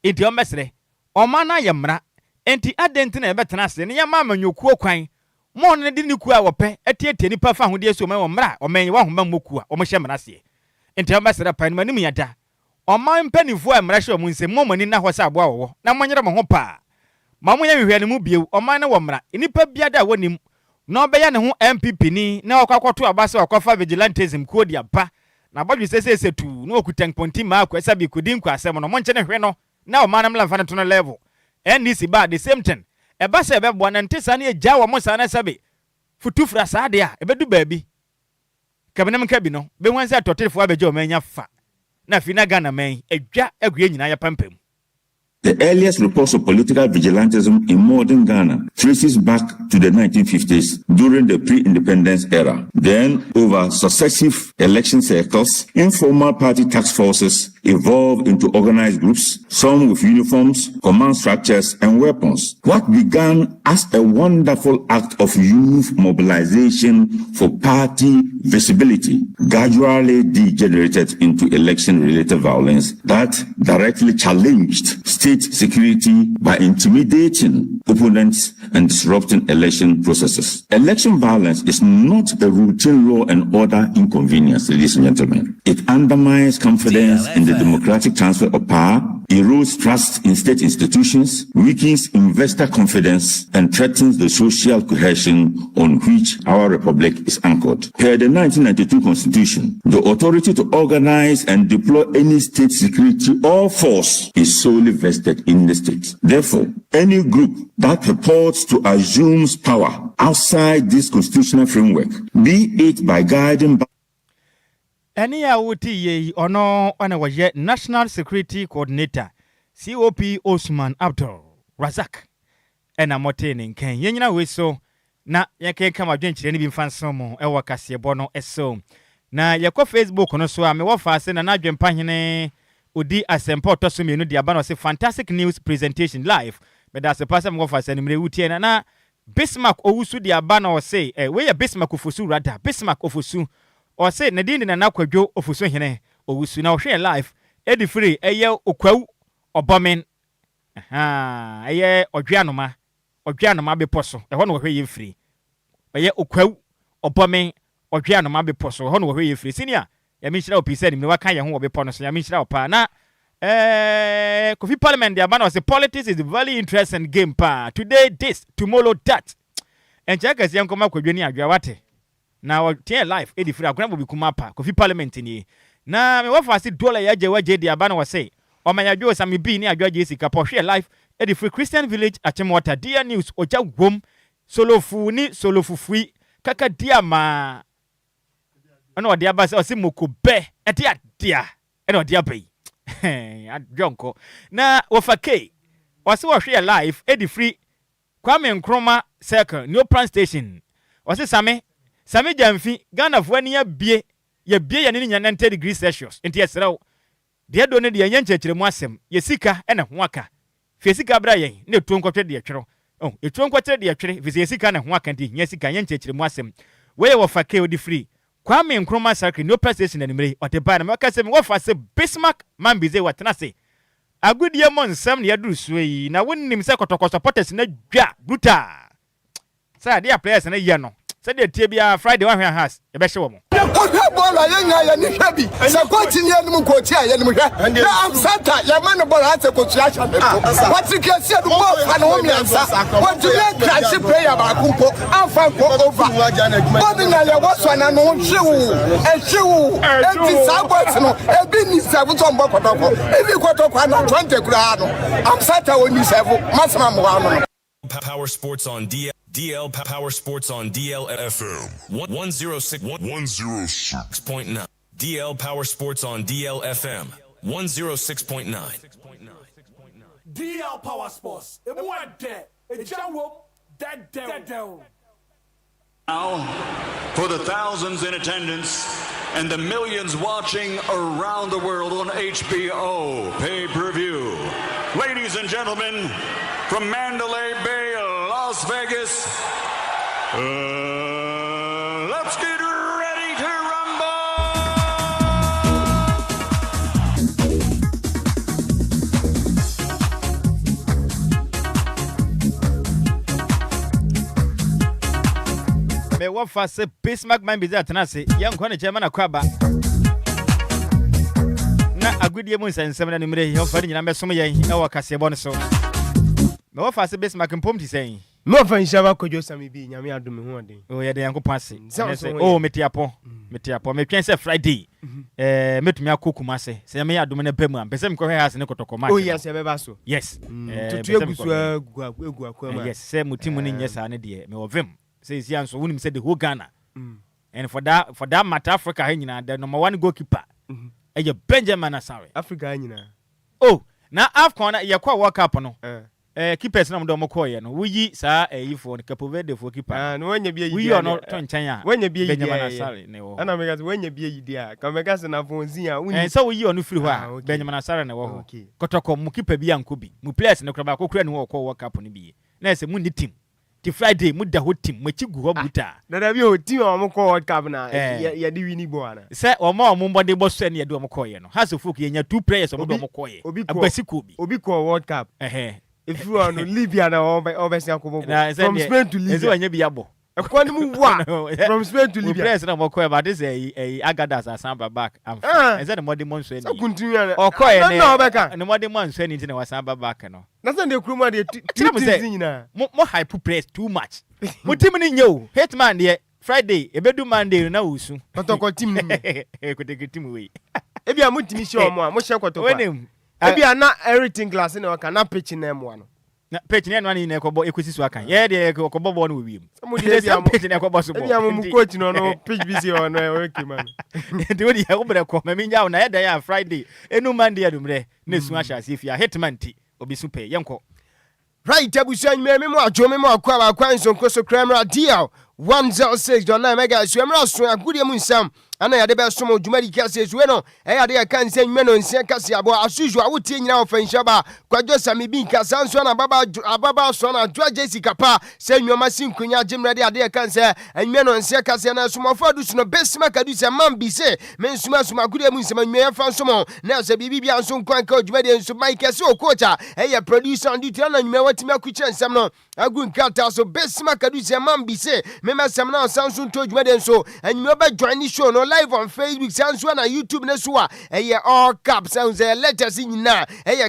enti o mesre o man na ye mra enti adenti na ebetena ase ne ya ma manyokuo kwan mo ne di ni ku a wope etietie ni pa fa hode so wo mra o men wa homba mmokuo a o mo hye mra ase enti o mesre pa ni manim yada o man panifo a mra hye o mo nsem mo mani na ho sa abo awo na mo nyere mo ho pa ma mo nya hwehwe ne mu biew o man ne wo mra enipa biada a wonim na obeya ne ho MPP ni na okwakoto abase okwafa vigilantism ko di aba na badwi sese tu na okutan ponti ma akwa sabi kudin kwa asem no mo nche ne hwe no na o manam la mfa to no level NDC ba the same thing e ba se be bo na ntesa na eja wo mo sa na sabi futufra sa de a ebedu baabi kabenam ka bi no be hwan se atotefo abeje o manya fa na fina Ghana men edwa agwe nyina ya pampam. The earliest reports of political vigilantism in modern Ghana traces back to the 1950s during the pre-independence era. Then, over successive election cycles, informal party task forces evolved into organized groups, some with uniforms, command structures, and weapons. What began as a wonderful act of youth mobilization for party visibility gradually degenerated into election-related violence that directly challenged state security by intimidating opponents and disrupting election processes. Election violence is not a routine law and order inconvenience, ladies and gentlemen. It undermines confidence in the democratic transfer of power, erodes trust in state institutions, weakens investor confidence, and threatens the social cohesion on which our republic is anchored. Per the 1992 Constitution, the authority to organize and deploy any state security or force is solely vested in the state. Therefore, any group that purports to assume power outside this constitutional framework, be it by guiding Any awuti ye ono ana waje National Security Coordinator COP Osman Abdul Razak ena motene nkan yenyina weso na yake kama dwenchire ni bimfansomo ewa kasebo no eso na yako Facebook no so a me wo fa ase na nadwempa hene odi asempa otoso mienu dia ba no se fantastic news presentation live me da se pasa me wo fa ase ni mre wutie na Bismark owusu dia ba no se we ya Bismark ofusu rada Bismark ofusu o se na din na Kwadwo ofusu hene owusu na ohwe live edi free eye okwawu obomen eye odwanoma beposo eho no ohwe ye free eye okwawu obomen odwanoma beposo eho no ohwe ye free senior ya minchira opisa ni waka ye ho obepo no so ya minchira opa na Kofi Parliament dia bana say politics is a very interesting game pa today this tomorrow that enchaka si yankoma Kwadwo ni adwa wate na o tie life edi free akuna bobi kuma pa Kofi Parliament ni na me wafa si dollar ya Adjoa Agyei dia bana wa say o ma Adjoa Sammy bi ni Adjoa Agyei Sikapa share life edi free Christian Village Achemwater dia news oja gwom solofu ni solofufui kaka dia ma ana odi aba se o si mokobe etia dia ena odi abai adjonko na wafake wasi wo share live edi free Kwame Nkrumah circle new plan station wasi Sammy jamfi Ghana fo ani ya bie ya ni nya 90 degrees Celsius enti esrew de do ne de nya nchechiremu asem ye sika ena ho aka fi sika bra yen ne tuo nkotwe de twero etuo nkotwe de twere fi ye sika na ho aka ndi nya sika nya nchechiremu asem we wafake odi free Kwame Nkrumah circle new plan station animre otepa na maka sem wo fa se Bismark mambize watena se agudie mo nsem ne yaduru suyi na wonnim se kotoko supporters na dwa bruta sa dia players na ye no se dia tie bia Friday one has e be hye wo mo bola yenya ya ni hwabi se coach ni anum coach ya ni hwa na am sata ya man bola ate coach ya sha what you can see the ball and home yansa what you let crash player ba kumpo afa ko over body na ya waso na no hwewu enti sabot no e bi ni seven to mbo kotoko e bi kotoko na 20 kura no am sata woni 7 masma mo ano Power Sports on DL Power Sports on DLFM 106.9 DL Power Sports on DLFM 106.9 DL Power Sports emu ade ejawo dead Now, for the thousands in attendance and the millions watching around the world on HBO pay-per-view. Ladies and gentlemen, from Mandalay Bay, Las Vegas, let's get ready to rumble! Me what for say Bismark man be that na say young kwane chairman akwaba na agudie mu nsensem na nimre he ofari nyina mesom ye e wo kasebo no so me what for say Bismark mpom ti say me ofa Nhyiraba Kwadwo Sammy bi nyame adome ho odin o ye de yankopon ase o metiapo metwen say Friday metumi akokuma se se me adome na bam am pese me ko hwe ase ne kotokoma o yes e beba so yes tutu egusu egu akwa yes say mutimu ne nyesa ne de me ovem says yeah, so when say the whole Ghana, and for that matter, Africa, the number one goalkeeper, Benjamin Asare. Africa, oh, now AFCON, you quite work up no. Keepers no domokoye no. We sir a for the Capo Verde for keeper. No when you be we are not Chanya. When you be Benjamin Asare, no. And I when you be idea, come back as an Afonzia. And so we on free wa Benjamin Asare na wo. Kotoko mu keeper bi ankobi. Mu players no kraba ko kura no work up on bi. Na say mu ni team. Ti Friday mu da hot team machi gu hobuta na da bi o team o ko World Cup na ya di wini bo ana se o ma o mo body bo so na ya do mo ko ye no has folk ye nya two players o do mo ko ye agbasi ko bi obi ko World Cup if you are no Libya na o be sia ko bo from Spain to Libya eze wanya bi yabo ekwan mu wa from Spain to Libya players na mo ko ba this agadas asamba back eze the modern monso ni continue o ko ye na obeka no modern monso ni na wasamba back no na say the kruma de team na mo hype press too much mo team ni nyo hitman de Friday ebedu Monday na usu kotoko team ni kotoko team we e bia mo timi show mo a mo hye kotoko e bia na everything glass na ka na pitch na mo ano na pitch na no na ekobo ekwesi so akan ye de ekobo bo no we mo de bia pitch na ekobo so bo e bia mo coach no pitch busy on okay man de we ya obere ko me nya na ye da ya Friday enu Monday adumre na su ahya sefia hitman ti obi su pay yenko right abusuan me mo adwo me mo akwa nsonko so kramra deal 106.9 mega so emra so agudie mu nsam ana ya de be so mo dwumadi kase so no e ya de kan se nwme no nsia kase abo asuju awotie nyina ofa Nhyiraba Kwadwo Sammy bi kasa nso na ababa so na Adjoa Agyei Sikapa se nwoma sinkunya jimre de ade kan se nwme no nsia kase na so mo fa dusu no Bismark Adusie man bi se me nsuma so agudie mu nsam nwme fa nso mo na se bibia nso nkwan ka dwumadi nso Mike se o coach e ya producer and duty na nwme watimi akuche nsam no agu nkata so Bismark Adusie man bi se me sam na Samsung to dwumadi nso nwme ba join the show no live on Facebook Samsung na YouTube na so all caps and letters in na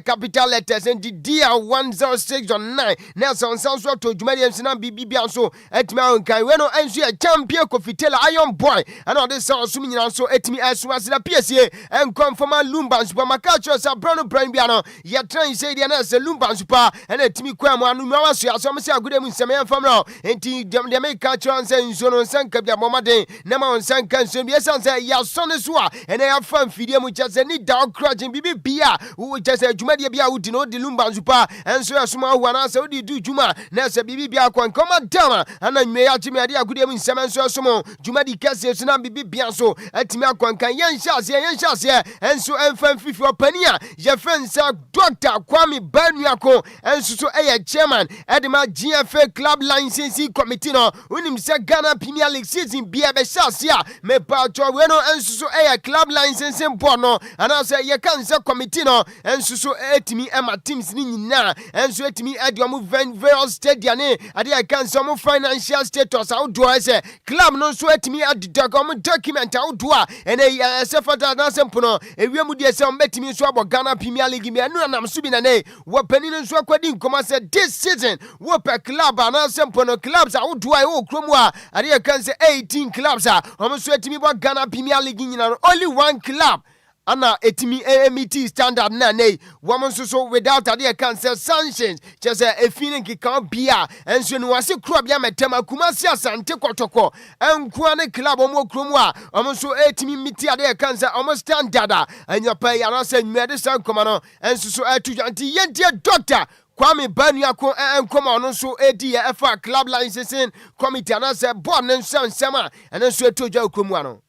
capital letters and DL 106.9 na Samsung to dwumadi nso na bibia nso etimi ankan we no enso ya champion Kofitela Iron Boy and all this so nyina nso etimi asumase na PSA and confirm Lumba supermarket so brand brand bia no ya train say dia na se Lumba super and etimi kwa mo anu ma so ya so me se agudem nsem fam no enti dem make catch say nso no nsanka bia momaden na ma nsanka nso bia sanse ya so ne so a ene ya fan fidie mu chese ni da cracking bibi bia wo chese dwumade bia wo di no di Lumba super enso ya so ma ho na se wo di du dwuma na se bibi bia kwan koma dama ana nwe ya timi ade agudem nsem enso ya so mo dwumade kase so na bibi bia so atimi akwan kan yen hyase enso enfan fifi opania je fensa Dr. Kwame Banuako enso so chairman edema GFA club licensing committee no unim se Ghana Premier League season bia be shasia me pa to we no enso so club licensing board no ana se ye kan se committee no enso so etimi ema teams ni nyina enso etimi adiomu various stadium ne ade ya kan se mo financial status outdoor se club no so etimi adidagom document outdoor ene se fata na sempo no ewiemu die se mbetimi so abo Ghana Premier League me anu nam so bi na ne wo panini nso akwadi nkoma se this season wo pe club ana sempo no clubs outdoor e wo kromu a ade ya kan se 18 clubs a omo so etimi bo Ghana Premier League nyina no only one club ana etimi AMT standard na nei woman so without ade can say sanctions just a feeling kan bia enso no wase kro bia metema Kumasi Asante Kotoko enko ne club omo kromu a omo so etimi miti ade can say omo standard anya pa ya na say nwede san koma no enso so atu anti yentie doctor Kwame Banyako and come on so ADFA club licensing committee and I said born and son summer and then so to Joe Kumano.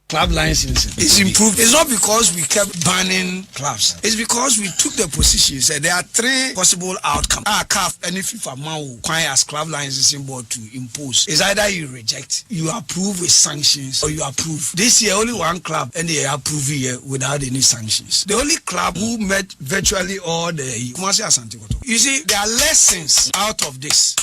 Club licensing is improved. It's not because we kept banning clubs. It's because we took the position. Said there are 3 possible outcomes. CAF and FIFA Mau requires club licensing board to impose. It's either you reject, you approve with sanctions, or you approve. This year only 1 club and they approve here without any sanctions. The only club who met virtually all the Kumasi Asante Kotoko. You see, there are lessons out of this.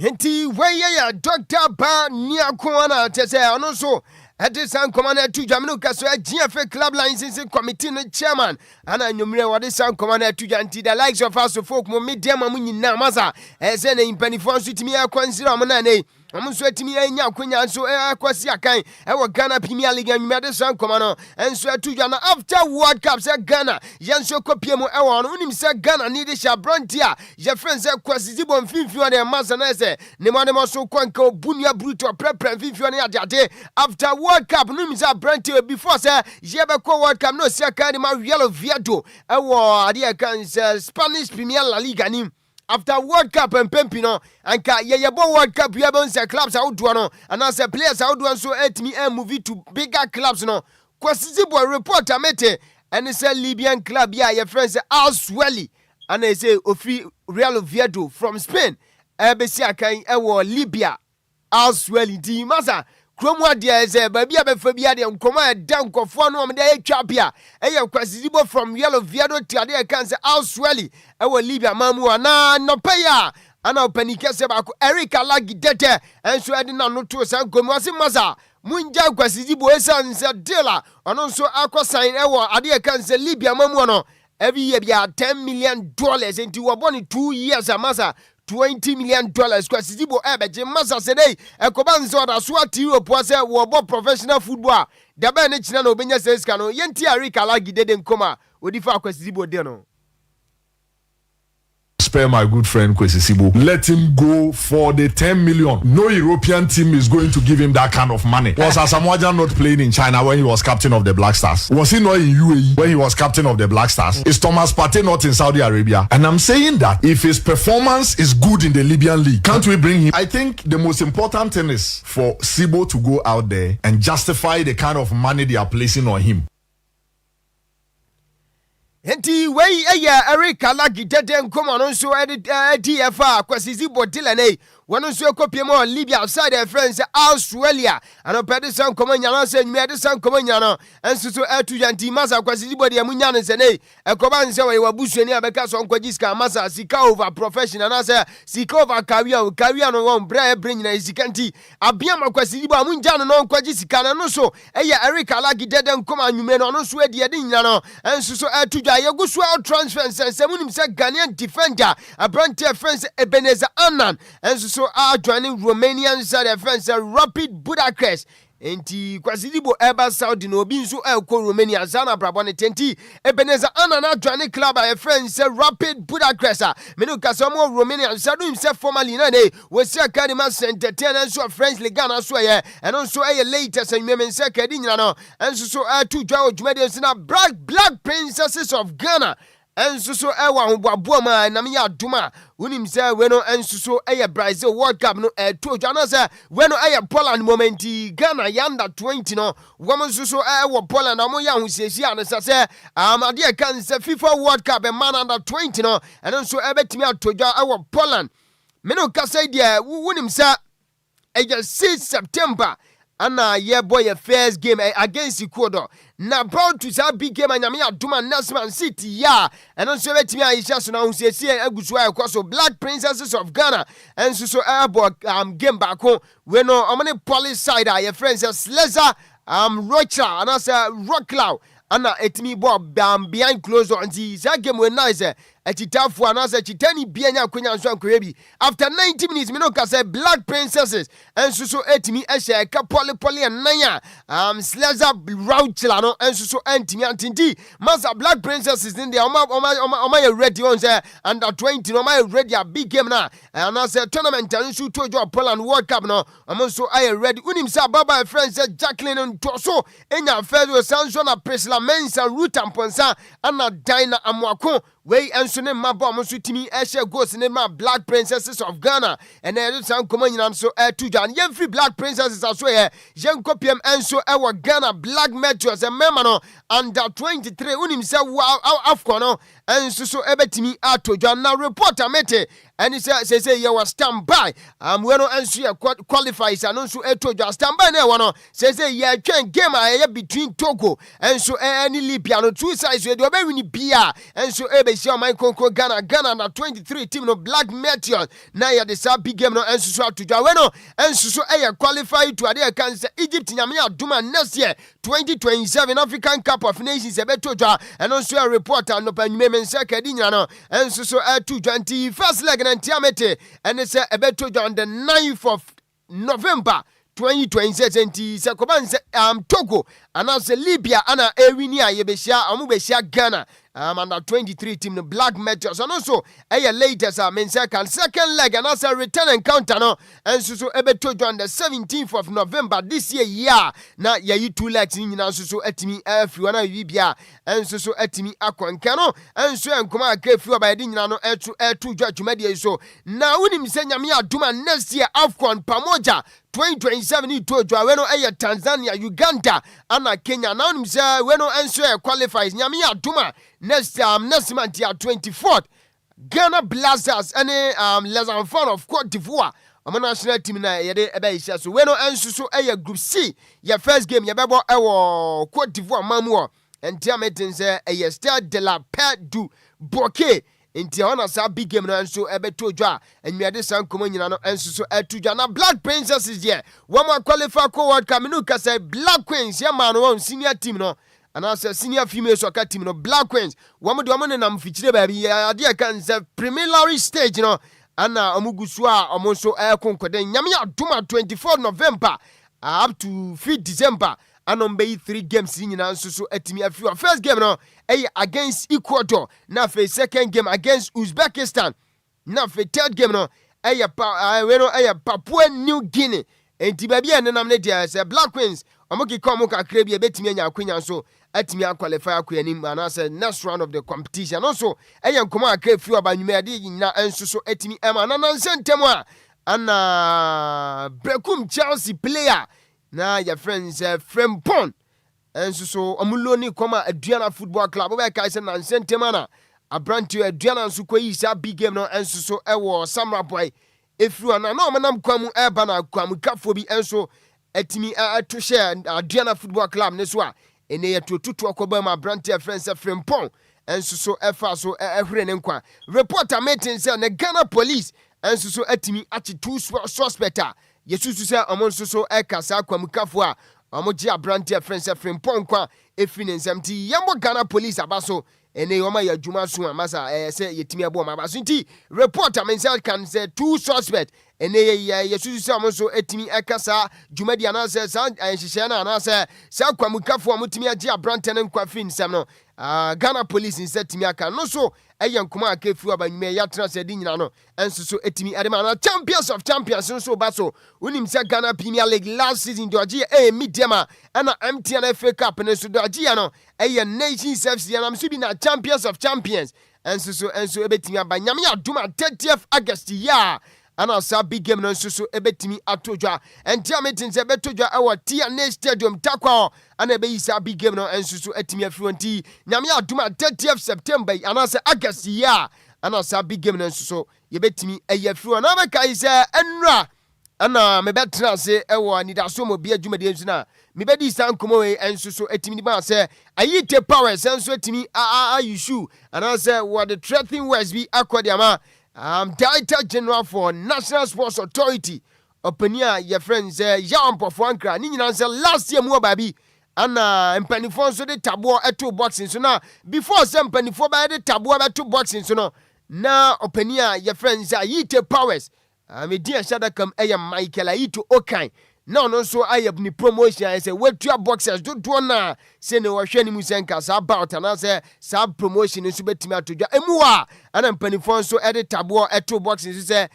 Henti weye Dr. Ba Nyakwana tese anoso Edisan Commander to Jamaica Kaso GFA Club Licensing Committee Chairman Ana Numre Wadisan Commander to Janti the likes of us folk mo media mamuni na masa ezene impani fonsu timi akwansira monane amunso timi anya akwanya nso akwasi akan e Ghana Premier League anwumade san komano enso atuja na after World Cup se Ghana yenso kopie mu e wono unim se Ghana need sha brontia je friend se kwasi zibo mfimfi one masa na se ne mo so kwanka obunia bruto prepare mfimfi one ade after World Cup no misa brontia before se je be ko World Cup no se kan ma yellow viado e wo ade kan se Spanish Premier League ni after World Cup and Pempino, and Yabo World Cup, you have clubs out to and as a players out to so at me and move to bigger clubs. No, Kwasizibo report a mete, and it's a Libyan club. Yeah, your friends Adusie, and they say Ofi Real Oviedo from Spain. Ebesia can ewo Libya. Adusie, the Masa. Kromwa dia eze baby abefabia de nkoma dan kofo no de atwapia eye Kwasizibo from Yellow Viado tiade kan se Adusie ewo Libya mamu ana no paya ana opanike se ba ko Erika Lagidete enso ede na no to san komwase masa munja Kwasizibo esan se dela ono nso akosan ewo ade kan se Libya mamu no every year bia $10 million enti wo boni 2 years amasa $20 million Kwasizibo ebeje masa sedei ekobanzo da so ati Europe wase wo bo professional football da ba ne china na obenya seska no yenti Erika Lagidede nkoma odifa Kwasizibo de no. Spare my good friend Kwasizibo. Let him go for the 10 million. No European team is going to give him that kind of money. Was Asamoah Gyan not playing in China when he was captain of the Black Stars? Was he not in UAE when he was captain of the Black Stars? Is Thomas Partey not in Saudi Arabia? And I'm saying that if his performance is good in the Libyan league, can't we bring him? I think the most important thing is for Sibo to go out there and justify the kind of money they are placing on him. Enti wey Erika Lagidede nkoma no so DFA Kwasizibo dilane wono so kopie mo Libya outside their friends Australia and Pedersen komanya no se nwede san komanya no enso so atu yanti masa Kwasizibo de amunya no se nei ekoba nse we wabusuani abeka so nkwaji sika masa sika over professional na se sika over career no won bring na sikanti abiama Kwasizibo amunja no nkwaji sika no so Erika Lagidede nkoma anwume no so de nyina no enso so atu Yegusu out transfer sense munim se Ghanaian defender Abrante friends Ebenezer Annan and so are joining Romanian side friends Rapid Budapest enti Kwasizibo eba Saudi no bi nso elko Romania zana brabone tenti Ebenezer Annan na joining club friends Rapid Budapest menu kasamo Romania sadu himself formally na ne we see academy center ten and so friends Ligana so ye and also latest and women se kadi nyina no and so to dwa odwumade na Black Princesses of Ghana enso so ewa hoboabo ma na me ya duma unim se we no enso so Brazil World Cup no to dwa no se we no Poland momenti Ghana yanda 20 no woman so ewa Poland amo ya husiesie an se ade kan se FIFA World Cup man under 20 no enso ebetimi atodwa ewa Poland me no kasa dia unim se 6 September ana ye boy your first game against Ecuador na about to say big game anyame aduma Nasman City ya and also betimi aisha so na husiesie agusu akoso Black Princesses of Ghana and so game back home we no omane police side your friends Sleza Rocha and as Rocklow ana etimi bo behind close on the game we nice Chitafu anasa chitani bianya kwenya nso ankoye bi after 90 minutes me no ka say Black Princesses enso so etimi ehye ka poli nanya Sleza Rouchla no enso so entimi antinti masa Black Princesses in the oma you ready on say under 20 no ma ready a big game na anasa tournament enso to jo Poland World Cup no omonso aye ready unim say baba friend say Jacqueline ntoso enya first sanso na Priscilla Mensa Ruta Mponsa ana Dina Amwako wey enso ne mabɔ mo so timi ehye goals ne ma Black Princesses of Ghana and then san komo nyina so to Jan ye free Black Princesses aso ye yen kopiem enso ewo Ghana Black Metros e mema no under 23 unim se afko no enso so ebetimi atojo na reporter mete and he say you was stand by we no enso ye qualifies and enso etojo stand by na e wono say ye twen game a between Togo enso any Libya no two sides we do be win bia enso si my Conco Ghana na 23 team no Black Meteor na ya de sa big game no enso so atoja we no enso so qualify to ade kan say Egypt nyame aduma next year 2027 African Cup of Nations ebetoja and also a reporter no panyume mensa kadi nyina no enso so 21st leg na ntiamete and say ebetoja on the 9th of November 2026 Sekoban Togo announce Libya ana ewini a yebehia amubehia Ghana under 23 team the Black Meteors and also latest second leg and also return encounter no and so ebetojo on the 17th of November this year na yayi two legs nyina so etimi afi na bibia and so etimi akwanka no and so enkoma akafi obayedi nyina no etu dwumadi so na unim se nyame aduma next year AFCON pamoja 2027 itojwa we no Tanzania Uganda ana Kenya na unim se we no enso qualifies nyame aduma next month ya 24th Ghana Blasters and les enfants of Cote d'Ivoire our national team na yede ebe so we no enso so group C your first game yebebo ewo Cote d'Ivoire mamu and tiametin say Stade de la Paix du Bouquet inti ona sa big game no enso ebetodwa enwede san komo nyina no enso so etudwa na Black Princesses here one more qualify ko World Cup no ka say Black Queens ya man one senior team no and also senior female soccer team no Black Queens one do amone nam fichire ba bi ade kan say preliminary stage no ana omugusu a omonso konkoden nyame aduma 24 November up to 5 December anombe 3 games nyina nso so atimi afi first game no against Ecuador na fe second game against Uzbekistan na fe third game no Papua New Guinea enti ba bia nenam ne dia say Black Queens omoki come kakra bia betimi anya akwanya so atimi qualify akwanim and say next round of the competition also nkomo akra fi obanyume ade nyina enso so atimi ema na nsentemu a ana Brekum Chelsea player na your friends Frempon enso so omulo ni koma Aduana Football Club we kai se na nsentemu na abranti Aduana nso koyi sa big game no enso so ewo Samra Boy efru na omanam kwamu eba na kwamu kafo bi enso etimi to share Aduana Football Club ne so a ene ye totutu akoba ma branti friends Frempon enso so efa so ehre ne nkwa reporter meeting say na Ghana police enso so etimi achi two suspect yesusu say omonso so ekasa kwamukafo a omoji abranti friends Frempon kwa efi ne nsamti yambo Ghana police abaso ene yoma ya juma so amasa say yetimi abo ma abaso nti reporter mensa can say two suspect ene yesusu say omonso etimi ekasa jumadi anase sa enhihye na anase sa kwamukafo amotimi agi abranti ne nkwa fi nsam no Ghana police in setimi aka no so eyankuma akefu abanyume ya transedi nyina no enso so etimi adema na champions of champions so baso unim se Ghana Premier League last season doji mediama ana MTN FA Cup ne so doji no Nations FC na mso bi na champions of champions enso ebetimi abanyame aduma 30th August ya ana sa big game no nso so ebetimi atodwa entia meeting se betodwa ewo TNA Stadium takwa ana ebeyi sa big game no nso so etimi afronti nyame aduma 30th September ana se August ya ana sa big game no nso so yebetimi eyafru na be kai se enra ana mebetra se ewo anidaso mo bia dwumade nso na mebedi san komo we nso so etimi di ba se ayite power nso etimi ayushu ana se what the threatening words be akodiama Director General for National Sports Authority openia your friends Yampofo Ankra ni nyina say last year mu baby ana mpanifo nso de tabo eto boxing so na before some mpanifo ba de tabo eto boxing so no na opani a your friends Yite Powers me dia shada kam Michael Ayito Okan na no so ayab ni promotion I say wetua boxers do na se ne wo hwe ni musenka sa about na say sa promotion nso betimi atodwa emuwa ana mpanifo nso e de tabo eto boxing so say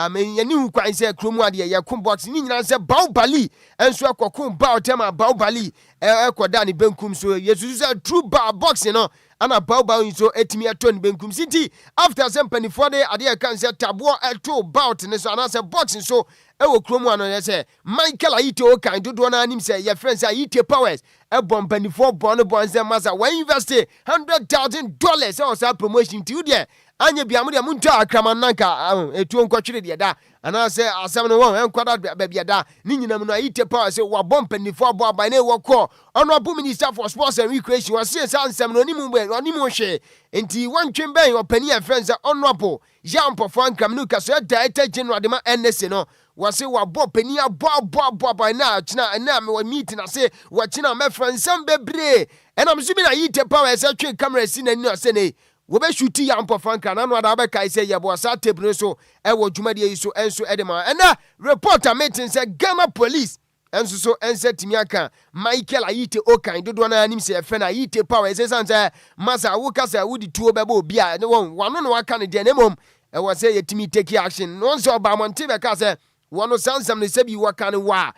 me yani hu kwan say kromu ade ye kom boxing ni nyina say Baobali enso akokon Baotema Baobali ekoda ni benkum so yesu say true boxing no ana Baobali so etimi ato ni benkum city after some mpanifo de ade kan say tabo eto bout ne so ana say boxing so ewo kromu ano ye say Michael Ayito Okan dodo na anim say your friends Yite Powers e bomb mpanifo bon say masa we invest $100,000 or say promotion to there anya bia mo de munto akraman nanka etu nkotwere de da ana say asem no won enkwada bia da ni nyinam no Yite Powers say wa bomb mpanifo abo abai na ewo ko honorable minister for sports and recreation was say ansem no onimu hwe enti wantwen ben opani your friends honorable Jean Pofan Kamnuka so director general de ma NSA no wase wa bo pani abo na china na me meeting ase wa china me fransam bebre enam zumi na Yite Powers twe camera si na ni ase ne wo be shuti ya mpo franka na no ada be kai se ye bo sa tape so e wo dwumade yi so enso edema ena reporter meeting say Ghana police enso so ense timi aka Michael Ayito Okan dodo na anim se efe na Yite Powers say say masa wo kasa wo di tuo be bo bia wano no aka ne de ne mom e wo say yetimi take action no so ba monte be ka say wano sansam ne sebi wakane wa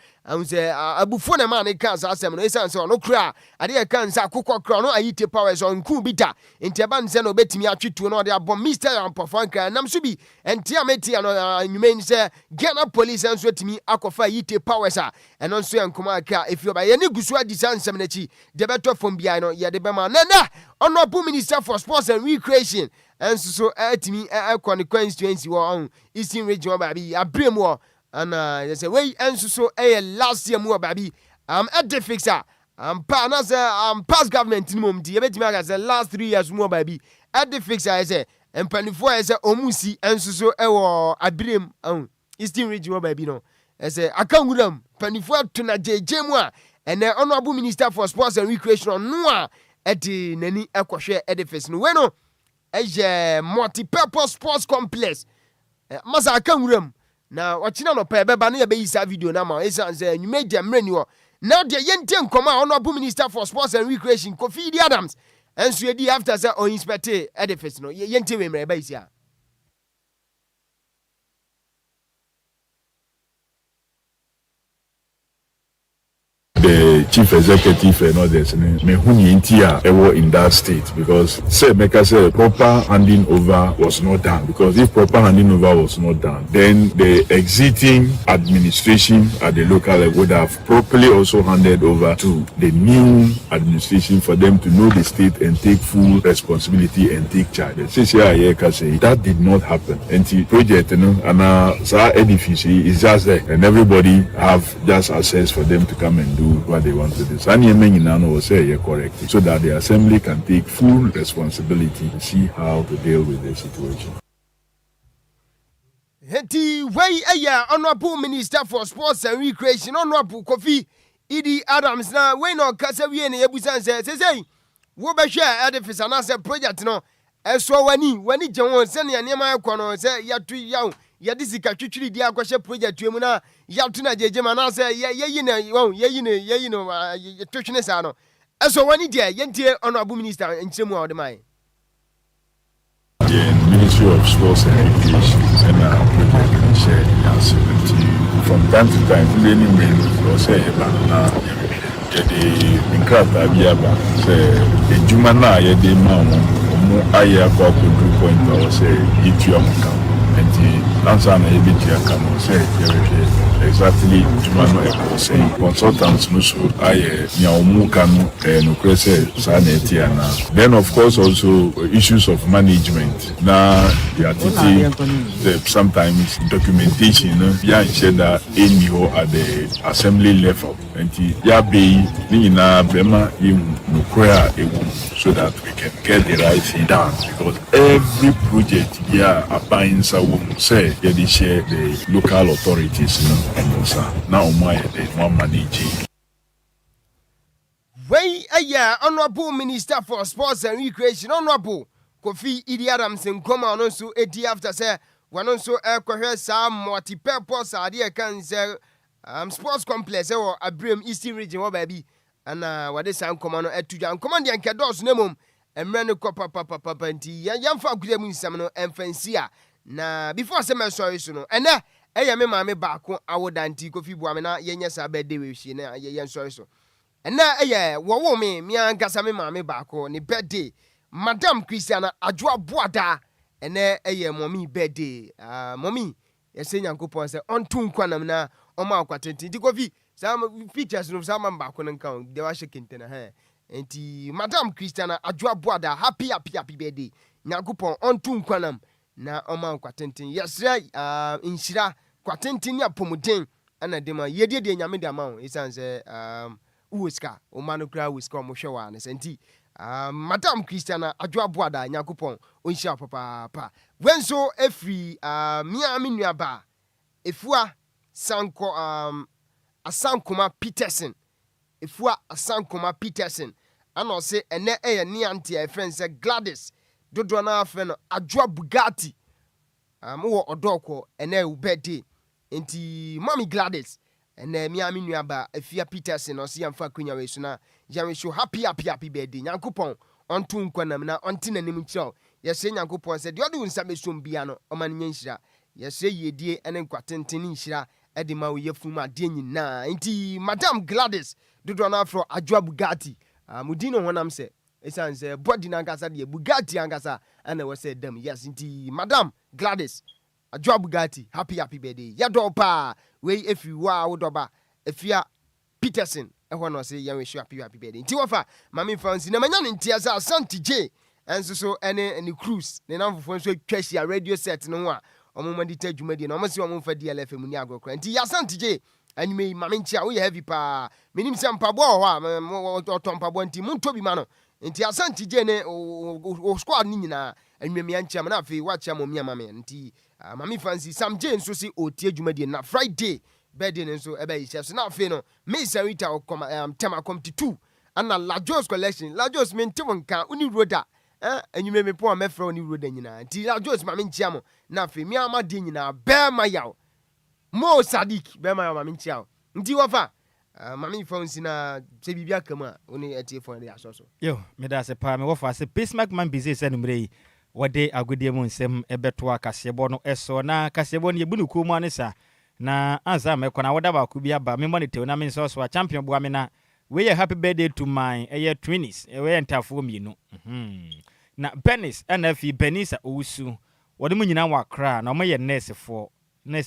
say abufo na man kan sa asem no esan se no kra ade kan sa akokọ kra no Yite Powers on ku bita nteba nse no betimi atwetu no de abom Mr. Ampofanka nam so bi enti ameti no nyumen se Ghana police enso timi akofa Yite Powers a eno nso enkoma aka efio ba ye ne gusu adi sansam na chi de beto fom bia no ye de be ma na honorable minister for sports and recreation enso so atimi akọ ne constituency wo on Eastern region ba bi abrem wo ana you say we enso so last year mu baby edifixer pa na say past government ni mom di e betimi aga say last 3 years mu baby edifixer say empanifo say omusi enso so wo abrem Eastern region baby no say akanguram panifo to na jeje mu a ene honorable minister for sports and recreation no a edi nani ekohwe edifice no we no multi-purpose sports complex masa akanguram na wachina no pa beba na ye sa video na ma esa say you made them mreni wo now the yente nkoma honorable minister for sports and recreation Kofi Adams enso edi after say on inspect edifice no yente we mre ba isia the chief executive and others me huni intia ewo in that state because say make us say proper handing over was not done because if proper handing over was not done then the exiting administration at the local level would have properly also handed over to the new administration for them to know the state and take full responsibility and take charge. Say that did not happen. And the project and sa edifice is just there and everybody have just access for them to come and do what they want to do. So will say correct so that the assembly can take full responsibility to see how to deal with the situation. Heti way honorable minister for sports and recreation honorable Kofi Adams na we no kasa wie na yabusan say wo be hwe edifice na say project no eso wani je se ne niam akọ no say yatu yaw yadi sika twitwiri di akwhye project mu na yatu na jeje ma na say yeyi no twitwene sa no eso wani de yentie honorable minister nchemu a odemai the Ministry of Sports and Recreation and share from time to time any men or say na the Minkrata biaba say ejuma na ye de ma mo aya kwa ku point or say itu amka and answer na ebitu aka say exactly ejuma no say consultants no so aya nya omu kan no krese sa na etiana then of course also issues of management na the attitude sometimes documentation ya ensure that any or at the assembly level and ya be ni na bema no prayer so that we can get the right thing done because every project here abiding say they share the local authorities and also now my they want manage. Way honorable minister for sports and recreation, honorable Kofi Idi Adams in Koma also a after say one also some multi-purpose idea can say sports complex or a Brim Eastern region or baby and what is some command at two young command and Kados Nemum and Reno Papa and young folk Samano and Fancia. Na before summer sorry soon and me mammy back I would anti Kofi Buamina yes I bet they will see na yan sorry so. And now, what me and Gassame mammy back on the birthday. Madame Christiana Adjoa Boada, and mommy birthday. Mommy, a senior coupon say on two quanam on my quatinti. Digovi, some features of some back on account. They were shaking to her. And Madame Christiana Adjoa Boada, happy birthday. Now coupon on two quanam. Na on my quatinti. Yes, right. In Shira, quatinti ya pomudin. And a dema yedi de Yamida Mount. It sounds Uska, o manukra wiska moshawa ne senti. Madame Christiana Adjoa Boada Nyakupon, Unsha Papa. When so every Miami Nhyiraba, Efua Sanko Asankoma Peterson, Efua Asankoma Peterson, and I'll say and ne auntie a friend said Gladys, Dodona Fen Adjoa Bugatti, Odoko, and ubedi, enti Mommy Gladys. And Miami Nhyiraba, Efia Peterson, or Siam Fakunya Resuna, Jamisho, happy birthday, Yankupon, on Tunquanam, now on Tina Nimucho. Yes, Yankupon said, you're doing some Biano, or Maninsha. Yes, say ye dear, and then Quatentinisha, Edima, Yefuma, Dini, na, inti, Madame Gladys, Dudona for Adjoa Bugatti, Mudino, when I'm say, it sounds body Nangasa, Bugatti Angasa, and I was said them, yes, inti, Madame Gladys. Adjoa Bugatti, happy birthday. Yadopa, way if you are Odoba, if you are Peterson, I want to say, young happy birthday. Tiwafa, Mammy Fancy, Namayan in Tears are Santi J, and so any cruise, the number for Tracy, a radio set, no one, or moment detailed you made in almost your move for DLFM Muniago, and Tia Santi J, and you may Mamincha, we heavy pa, minim some pabo, or Tom Pabonti, Muntobi Mano, and Tia Santi J, or squad Nina, and Mimian Chamanafi, watch Mamma and tea. Mammy fancy some James so see o tie dwumadi na Friday bedding and so ebe chefs na fe no me sarita o tema come to 2 and na Lajos collection Lajos me ntim nka uni roda enyume me po amefra uni roda nyina nti Lajos mame nchiam na fe mi amade nyina be ma yaw Mo Sadik be ma yaw mame nchiam nti wafa mame fancy na se bibia kama uni etie fon ya so yo me da se pa me wafa se Bismark man busy se numre wade agudie mu nsem ebeto akasebo no eso na kasebo ne yebunuku mu anisa na anza me kona wada ba ku bia ba me monitor na me so so champion bo amena we happy birthday to my twins we entafo mienu na Benis NFI Benisa Owusu wode mu nyina wakra na omoye nurse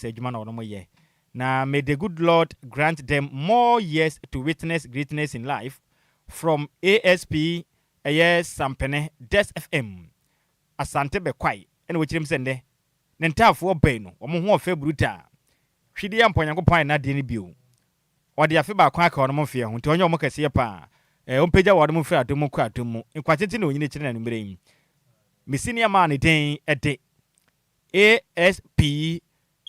adwuma na wode moye na may the good Lord grant them more years to witness greatness in life from ASP Sampene DLFM Asante be kwai ene wochirim sende ne ntafo obai no omo ho ofa bruta hwide ya mponyankopan na de ne bio ode afi ba kwa aka ono mfie ho nti onye omo kase pa ompeja wode mo fira adomo kwa adomo nkwatete na onyine kire na numere yi misinia ma ne den ede ASP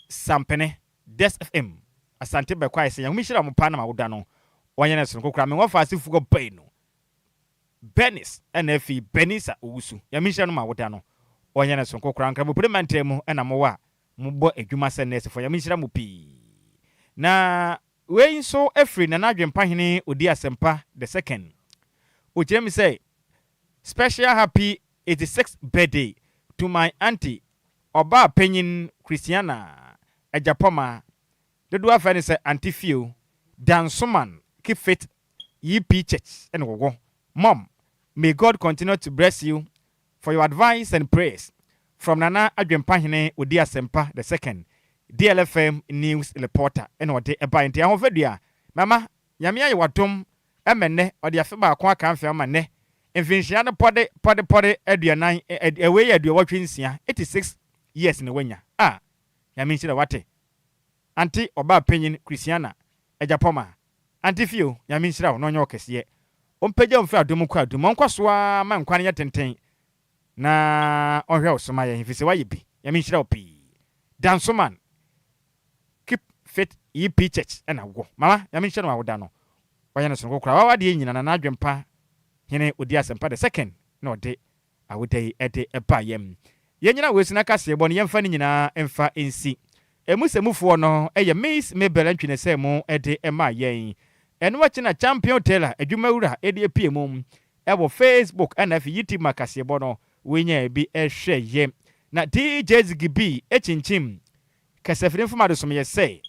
Sampene DLFM Asante be kwai se ya humishira mo pa na mawoda no onye ne so kokra me wo fa asifu go bai no Benis NFI Benisa Owusu ya misha no mawoda no onye na sonko kranka bo parliament mu na mowa mubo adwuma se nurse for ya misha mu pi na we so efri na nadwempa hene odi asempa the second o tell me say special happy 86th birthday to my auntie Oba Penyin Christiana Ajapoma the do afani say auntie Fio Dansoman keep fit EP church and go Mom, may God continue to bless you for your advice and praise. From Nana Adwempahine Odia Sempa the second, DLFM news reporter, and what they buy into our video. Mama, Yamia, you are dumb, Emene, or the Afima Qua Canfia Mane, and Vinciana Podde, Edia 9, away at your watching 86 years in the winya. Yamin Wate. Auntie Oba Penyin Christiana, Ejapoma. Auntie Fio, Yamin Shira, no Yorkes yet. Ompeja mfa adomu kwa adomu nkwasoa ma nkwane ya tenten na ohwe osoma ya hifise wa yibi ya minhira opi Dansoman keep fit EP church na wo mama ya minhira no awoda no wayɛ no sonko kora wawadeɛ nyina na n'adwempa hene odi asɛmpa the second na ɔde awodai ɛde ɛba yɛm yɛnyina wɔ sina kaseɛ bɔ no yɛmfa no nyinaa ɛmfa nsi emusemufoɔ no ɛyɛ Miss Mabel ntwene sɛ mu ɛde ɛma yɛn ɛno akyi na champion tailor adwumawura ɛde apie mu ɛwɔ Facebook ɛna afi YouTube makaseɛ bɔ no wonya bi ɛhwɛ yɛ na DJ Ziggy ɛkyinkyim kasafiri mfama do som yɛ sɛ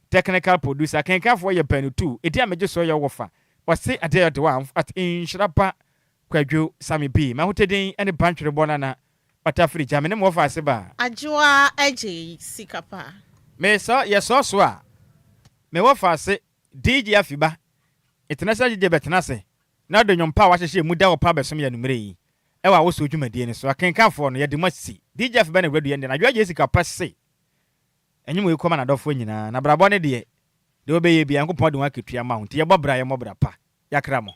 technical producer kenkafoɔ yɛ banu tu edi amegye so yɛ wɔfa wɔse ade de wa at Nhyiraba Kwadwo Sammy B ma hoteden ɛne bantwere bɔ nana Patafri jamene mo fa seba. Adjoa Agyei Sikapa. Me so so a. Me wo fa se DJ afiba. International DJ betena se. Na do nyompa wa hyehye mu da wo pa besom ya numere yi. E wa wo so dwumadie ne so akenkanfo no ye de masi. DJ afiba na radio yende na Adjoa Agyei Sikapa se. Enyim we koma na dofo nyina na brabo ne de. De obeye bia nkopon de wa ketua ma ho. Nti ye bobra ye mobra pa. Yakra mo.